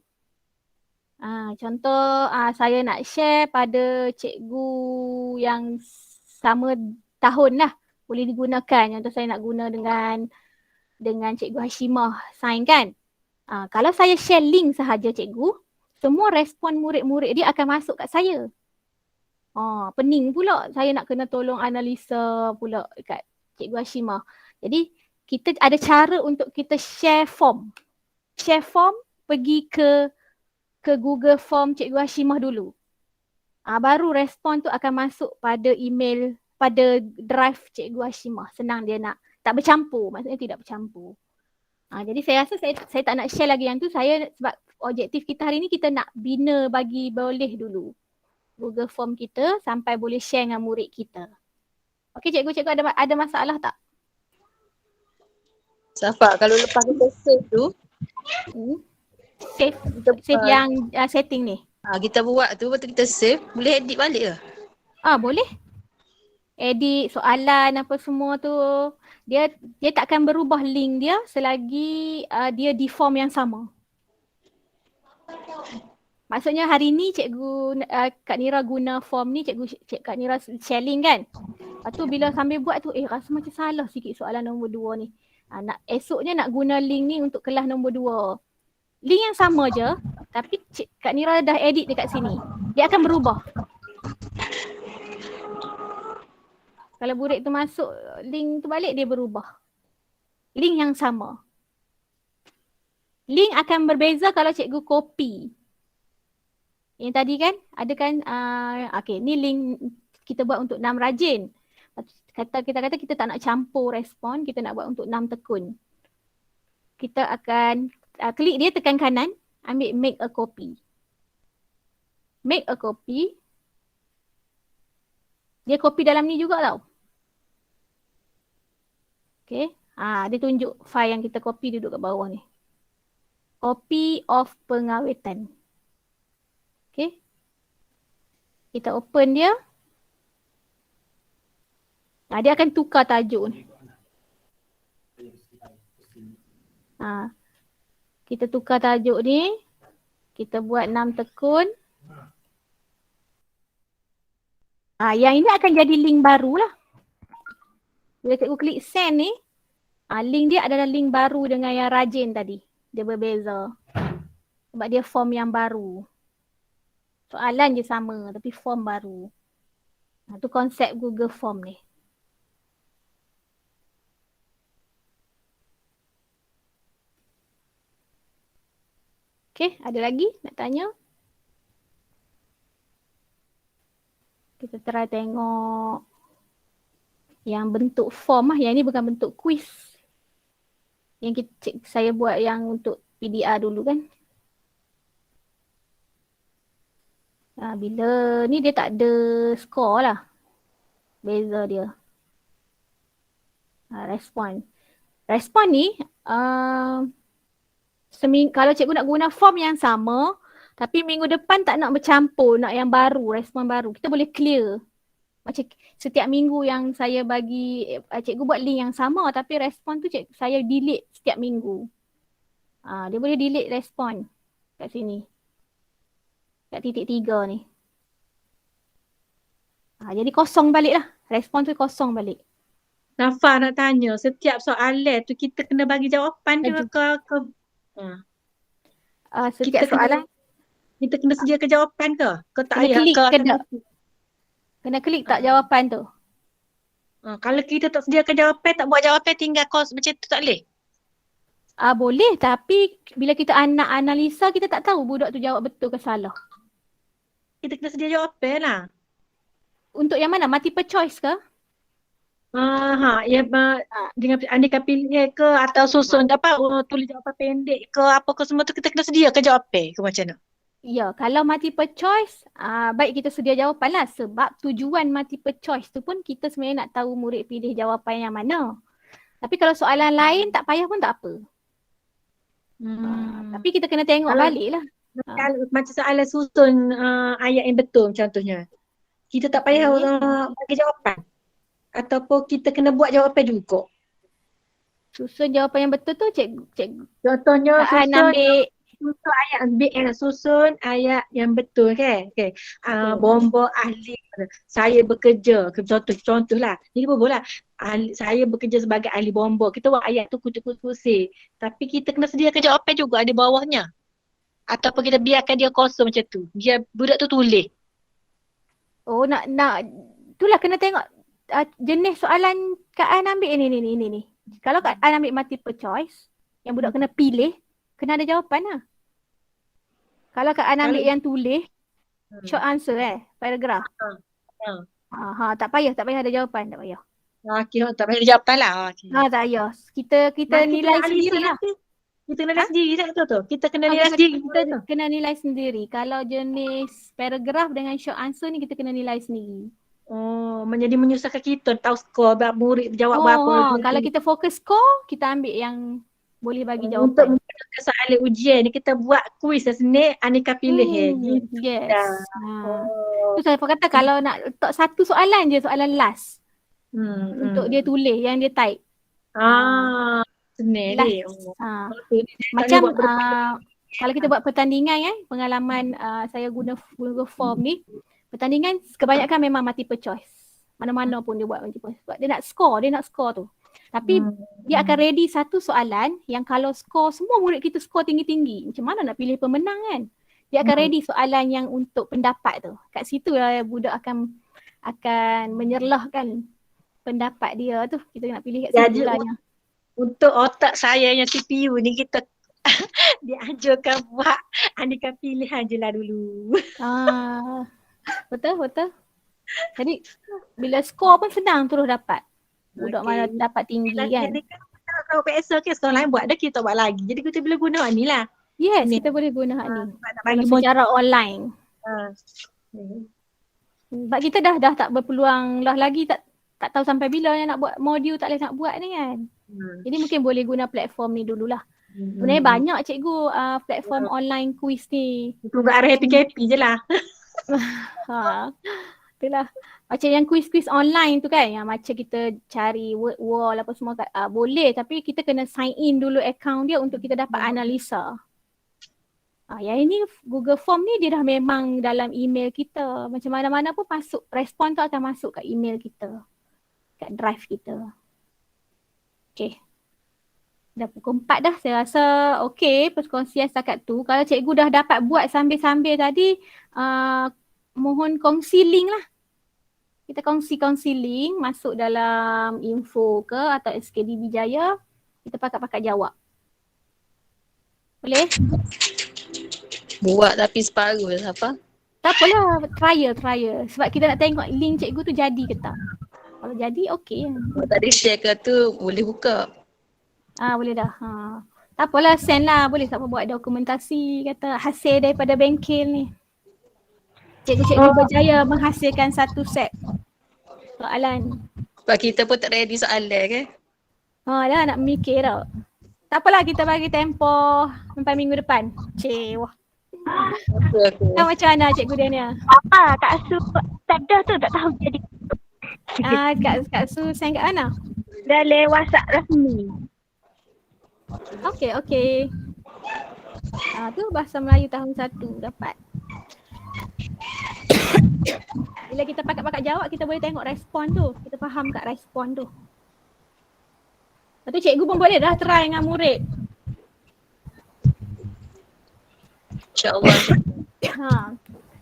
Speaker 1: Contoh saya nak share pada cikgu yang sama tahun lah. Boleh digunakan. Contoh saya nak guna dengan cikgu Hashimah sign kan. Kalau saya share link sahaja cikgu, semua respon murid-murid dia akan masuk kat saya. Pening pula saya nak kena tolong analisa pula dekat cikgu Hashimah. Jadi kita ada cara untuk kita share form. Share form pergi ke Google Form cikgu Hashimah dulu. Baru respon tu akan masuk pada email, pada drive cikgu Hashimah. Senang dia nak. Tak bercampur, maksudnya tidak bercampur. Jadi saya rasa saya tak nak share lagi yang tu. Sebab objektif kita hari ni kita nak bina bagi boleh dulu Google Form kita sampai boleh share dengan murid kita. Okey cikgu ada masalah tak?
Speaker 6: Safa, kalau lepas kita save tu,
Speaker 1: Save yang setting ni.
Speaker 6: kita buat tu, lepas tu kita save, boleh edit balik ke?
Speaker 1: Boleh. Edit soalan apa semua tu. Dia takkan berubah link dia selagi dia di form yang sama. Maksudnya hari ni cikgu Kak Nira guna form ni, Kak Nira share link kan. Lepas tu bila sambil buat tu rasa macam salah sikit soalan nombor 2 ni. Esoknya nak guna link ni untuk kelas nombor 2. Link yang sama je, tapi Kak Nira dah edit dekat sini. Dia akan berubah. Kalau murid tu masuk link tu balik, dia berubah. Link yang sama. Link akan berbeza kalau cikgu copy. Yang tadi kan, ada kan, okay, ni link kita buat untuk 6 rajin. Kita kata kita tak nak campur respon, kita nak buat untuk 6 tekun. Kita akan klik dia, tekan kanan, ambil make a copy. Make a copy. Dia copy dalam ni juga tau. Okay. Dia tunjuk file yang kita copy duduk kat bawah ni. Copy of pengawetan. Okay. Kita open dia. Dia akan tukar tajuk ni. Kita tukar tajuk ni. Kita buat 6 tekun. Yang ini akan jadi link baru lah. Bila cikgu klik send ni, link dia adalah link baru dengan yang rajin tadi. Dia berbeza. Sebab dia form yang baru. Soalan je sama tapi form baru. Tu konsep Google Form ni. Okay, ada lagi nak tanya? Kita try tengok yang bentuk form lah. Yang ni bukan bentuk quiz. Yang saya buat yang untuk PDR dulu kan. Bila ni dia tak ada skor lah. Beza dia. Respon. Respon ni kalau cikgu nak guna form yang sama Tapi minggu depan tak nak bercampur, nak yang baru, respon baru. Kita boleh clear. Macam setiap minggu yang saya bagi, cikgu buat link yang sama tapi respon tu saya delete setiap minggu. Dia boleh delete respon kat sini. Kat titik 3 ni. Jadi kosong balik lah. Respon tu kosong balik.
Speaker 7: Nafa nak tanya, setiap soalan tu kita kena bagi jawapan ke
Speaker 1: Setiap soalan
Speaker 7: kita kena sediakan jawapan ke? Kau tak
Speaker 1: kena
Speaker 7: payah
Speaker 1: klik
Speaker 7: kau
Speaker 1: ke tak? Kena klik tak jawapan tu?
Speaker 7: kalau kita tak sediakan jawapan, tak buat jawapan, tinggal kos macam tu tak boleh?
Speaker 1: Boleh, tapi bila kita nak analisa kita tak tahu budak tu jawab betul ke salah.
Speaker 7: Kita kena sedia jawapan lah.
Speaker 1: Untuk yang mana? Multiple choice ke?
Speaker 7: Dengan aneka pilihan ke atau susun tulis jawapan pendek ke apa ke semua tu kita kena sediakan jawapan ke macam mana?
Speaker 1: Ya, kalau multiple choice, baik kita sedia jawapan lah sebab tujuan multiple choice tu pun kita sebenarnya nak tahu murid pilih jawapan yang mana. Tapi kalau soalan lain tak payah pun tak apa. Tapi kita kena tengok balik lah.
Speaker 7: Macam soalan susun ayat yang betul contohnya. Kita tak payah bagi jawapan. Ataupun kita kena buat jawapan juga.
Speaker 1: Susun jawapan yang betul tu cikgu.
Speaker 7: Contohnya
Speaker 1: ambil
Speaker 7: susun ayat yang betul kan. Okay. Bomba ahli saya bekerja. Contohlah. Ini bomba lah. Saya bekerja sebagai ahli bomba. Kita buat ayat tu kutuk-kutuk. Tapi kita kena sediakan jawapan juga di bawahnya. Ataupun kita biarkan dia kosong macam tu. Dia budak tu tulis.
Speaker 1: Oh nak itulah kena tengok jenis soalan Kak An ambil ni. Kalau Kak An ambil multiple choice, yang budak kena pilih, kena ada jawapan lah. Kalau Kak An ambil yang tulis, short answer paragraf. Tak payah ada jawapan, tak payah.
Speaker 7: Okey, tak payah ada jawapan lah. Okay.
Speaker 1: Tak payah. Kita nilai sendiri lah.
Speaker 7: Kita nilai sendiri tak tu? Kita kena nilai sendiri.
Speaker 1: Kita kena nilai sendiri. Kalau jenis paragraf dengan short answer ni kita kena nilai sendiri.
Speaker 7: Menjadi menyusahkan kita tahu skor berapa murid jawab berapa.
Speaker 1: Kalau kita fokus skor, kita ambil yang boleh bagi jawapan.
Speaker 7: Untuk soalan ujian ni kita buat kuis sendiri aneka pilihan.
Speaker 1: Yes. Tu saya kata kalau nak letak satu soalan je, soalan last. Untuk dia tulis yang dia type.
Speaker 7: Senang dia.
Speaker 1: Macam kalau kita buat pertandingan pengalaman saya guna form ni, pertandingan kebanyakan memang multiple choice. Mana-mana pun dia buat multiple choice. Sebab dia nak score tu. Tapi dia akan ready satu soalan yang kalau skor semua murid kita skor tinggi-tinggi. Macam mana nak pilih pemenang kan? Dia akan ready soalan yang untuk pendapat tu. Kat situ lah budak akan menyerlahkan pendapat dia tu. Kita nak pilih kat situ lah.
Speaker 7: Untuk otak saya yang CPU ni kita dianjurkan buat aneka pilihan je lah dulu.
Speaker 1: Betul. Jadi bila skor pun senang terus dapat. Budak mana dapat tinggi kan.
Speaker 7: Kalau PSL ke sekolah lain buat dah kita buat lagi. Jadi kita boleh guna ni lah.
Speaker 1: Yes, kita boleh guna ni. Secara online. Sebab kita dah tak berpeluang lah lagi tak tahu sampai bila yang nak buat modul tak boleh nak buat ni kan. Jadi mungkin boleh guna platform ni dululah. Sebenarnya banyak cikgu platform online quiz ni.
Speaker 7: Tunggu arah happy-happy je lah.
Speaker 1: Itulah. Macam yang quiz-quiz online tu kan, yang macam kita cari word wall apa semua boleh, tapi kita kena sign in dulu account dia untuk kita dapat analisa. Yang ini Google Form ni dia dah memang dalam email kita. Macam mana-mana pun masuk, respon tu akan masuk kat email kita. Kat drive kita. Okay. Dah pukul 4 dah, saya rasa okay perkongsian setakat tu. Kalau cikgu dah dapat buat sambil-sambil tadi, mohon kongsi link lah. Kita kongsi link masuk dalam info ke atau SKD Bijaya. Kita pakat-pakat jawab. Boleh?
Speaker 6: Buat tapi separuh lah apa?
Speaker 1: Tak apalah, trial. Sebab kita nak tengok link cikgu tu jadi ke tak. Kalau jadi okey.
Speaker 6: Kalau tak ada share ke tu boleh buka.
Speaker 1: Boleh dah. Tak apalah, send lah. Boleh tak apa buat dokumentasi kata hasil daripada bengkel ni. Cikgu-cikgu berjaya menghasilkan satu set soalan.
Speaker 6: Sebab kita pun tak ready soalan kan?
Speaker 1: Dah nak mikir tau. Tak apalah, kita bagi tempoh sampai minggu depan. Wah.
Speaker 6: Aku.
Speaker 1: Macam mana Cikgu Dania?
Speaker 5: Apa Kak Su tak ada tu tak tahu jadi
Speaker 1: Kak Su send kat mana?
Speaker 5: dalam WhatsApp rasmi.
Speaker 1: Okey. Tu bahasa Melayu tahun 1 dapat. Bila kita pakat-pakat jawab, kita boleh tengok respon tu. Kita faham kat respon tu. Lepas tu cikgu pun boleh dah try dengan murid.
Speaker 6: InsyaAllah.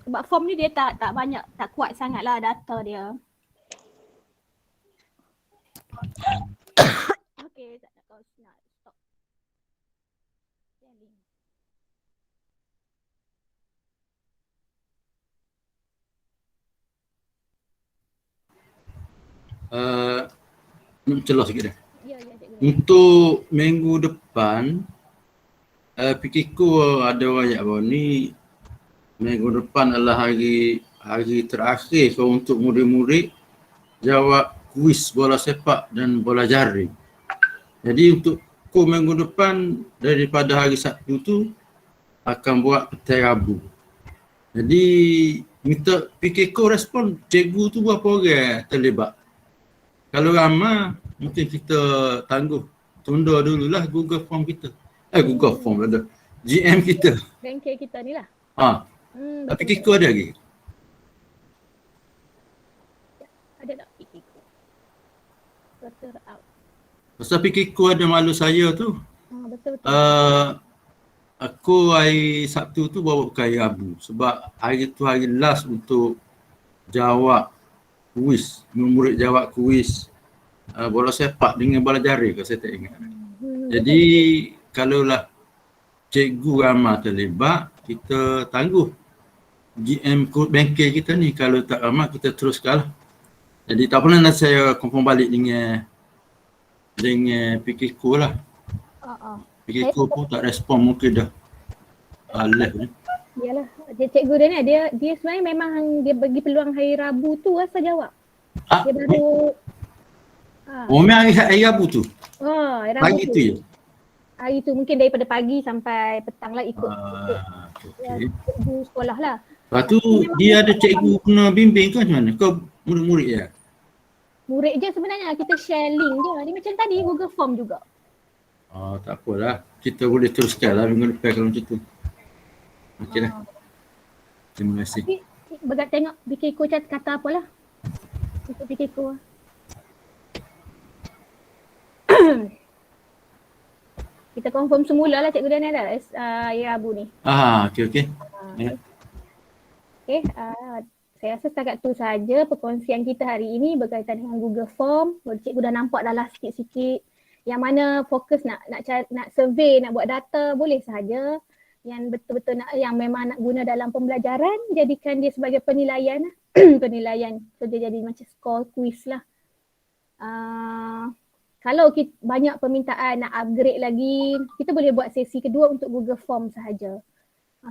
Speaker 1: Sebab form ni dia tak banyak, tak kuat sangat lah data dia. Okey, tak nak kau nak stop. Sharing.
Speaker 3: Nak celah sikit dah.
Speaker 1: Ya, cikgu.
Speaker 3: Untuk minggu depan, fikirku ada ayat bahawa ni minggu depan adalah hari terakhir untuk murid-murid jawab kuis bola sepak dan bola jaring. Jadi untuk minggu depan daripada hari Sabtu tu akan buat petai Rabu. Jadi minta fikirku respon cikgu tu berapa orang terlibat. Kalau ramai mungkin kita tunda dululah Google Form kita. Google Form ada. GM kita.
Speaker 1: Bengkel kita ni lah.
Speaker 3: Tapi Kiko ada lagi.
Speaker 1: Ada tak fikirku? Filter out.
Speaker 3: Pasal Kiko ada malu saya tu.
Speaker 1: Betul.
Speaker 3: Aku hari Sabtu tu bawa ke hari Rabu. Sebab hari tu hari last untuk jawab kuis. Murid jawab kuis bola sepak dengan bola jaring kalau saya tak ingat. Jadi kalaulah cikgu ramai terlibat, kita tangguh GM kod bengkel kita ni. Kalau tak ramai kita teruskan lah. Jadi tak pernah nak saya confirm balik dengan fikirku lah. Fikirku pun tak respon, mungkin dah live ni.
Speaker 1: Yalah, cikgu dia ni dia sebenarnya memang dia bagi peluang hari Rabu tu asal jawab. Dia baru
Speaker 3: memang hari Rabu tu.
Speaker 1: hari Rabu
Speaker 3: Pagi tu je.
Speaker 1: Hari tu mungkin daripada pagi sampai petang lah ikut
Speaker 3: Okay.
Speaker 1: cikgu sekolah lah.
Speaker 3: Lepas tu dia ada cikgu kena bimbing ke macam mana? Kau murid-murid je?
Speaker 1: Murid je sebenarnya, kita share link je. Ni macam tadi Google Form juga.
Speaker 3: Tak apalah. Kita boleh teruskan lah minggu depan kalau macam tu. Okey dah. Terima kasih.
Speaker 1: Tapi begat tengok fikirku kata apalah. Untuk fikirku. Kita confirm semula lah cikgu Daniel dah hari Rabu ni.
Speaker 3: Okey. Ya.
Speaker 1: Okay, saya rasa setakat tu saja perkongsian kita hari ini berkaitan dengan Google Form. Cikgu dah nampak dah lah sikit-sikit yang mana fokus nak survey, nak buat data boleh sahaja. Yang betul-betul yang memang nak guna dalam pembelajaran, jadikan dia sebagai penilaian. Penilaian. So dia jadi macam score quiz lah. Kalau banyak permintaan nak upgrade lagi, kita boleh buat sesi kedua untuk Google Form sahaja.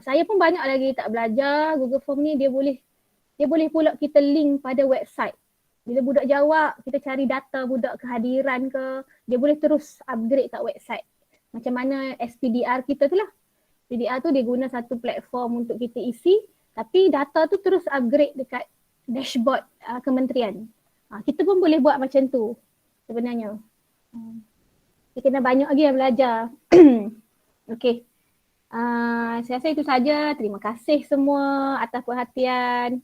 Speaker 1: Saya pun banyak lagi tak belajar. Google Form ni dia boleh pula kita link pada website. Bila budak jawab, kita cari data budak kehadiran ke, dia boleh terus upgrade kat website. Macam mana SPDR kita tu lah. SPDR tu dia guna satu platform untuk kita isi, tapi data tu terus upgrade dekat dashboard kementerian. Kita pun boleh buat macam tu sebenarnya. Kita kena banyak lagi yang belajar. Okey. Saya rasa itu saja. Terima kasih semua atas perhatian.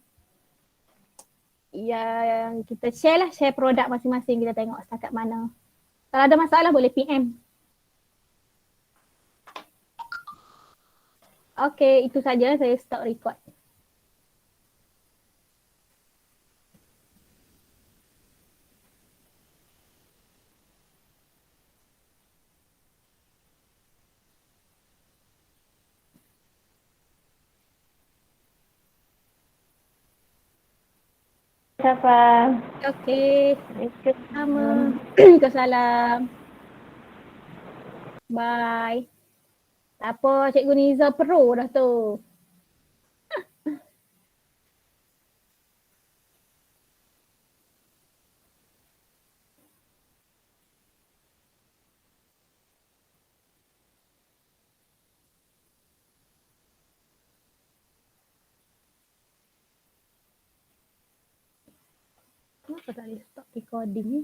Speaker 1: Yang kita share produk masing-masing, kita tengok setakat mana. Kalau ada masalah boleh PM. Okey, itu saja, saya stop record.
Speaker 5: Safa.
Speaker 1: Okey, sama. Waalaikumsalam. Bye. Tak apa, Cikgu Niza pro dah tu. Kenapa tak boleh stop recording ni?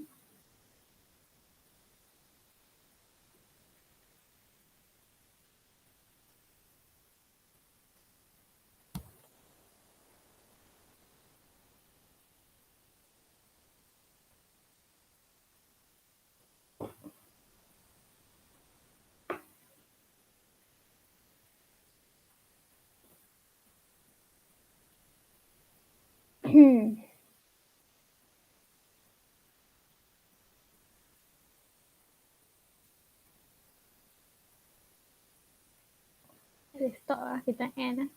Speaker 1: Boleh stop lah, kita end lah.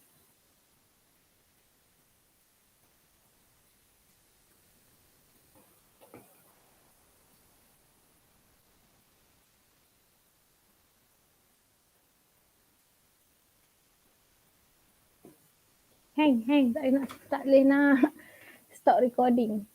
Speaker 1: Hang, tak boleh nak stop recording.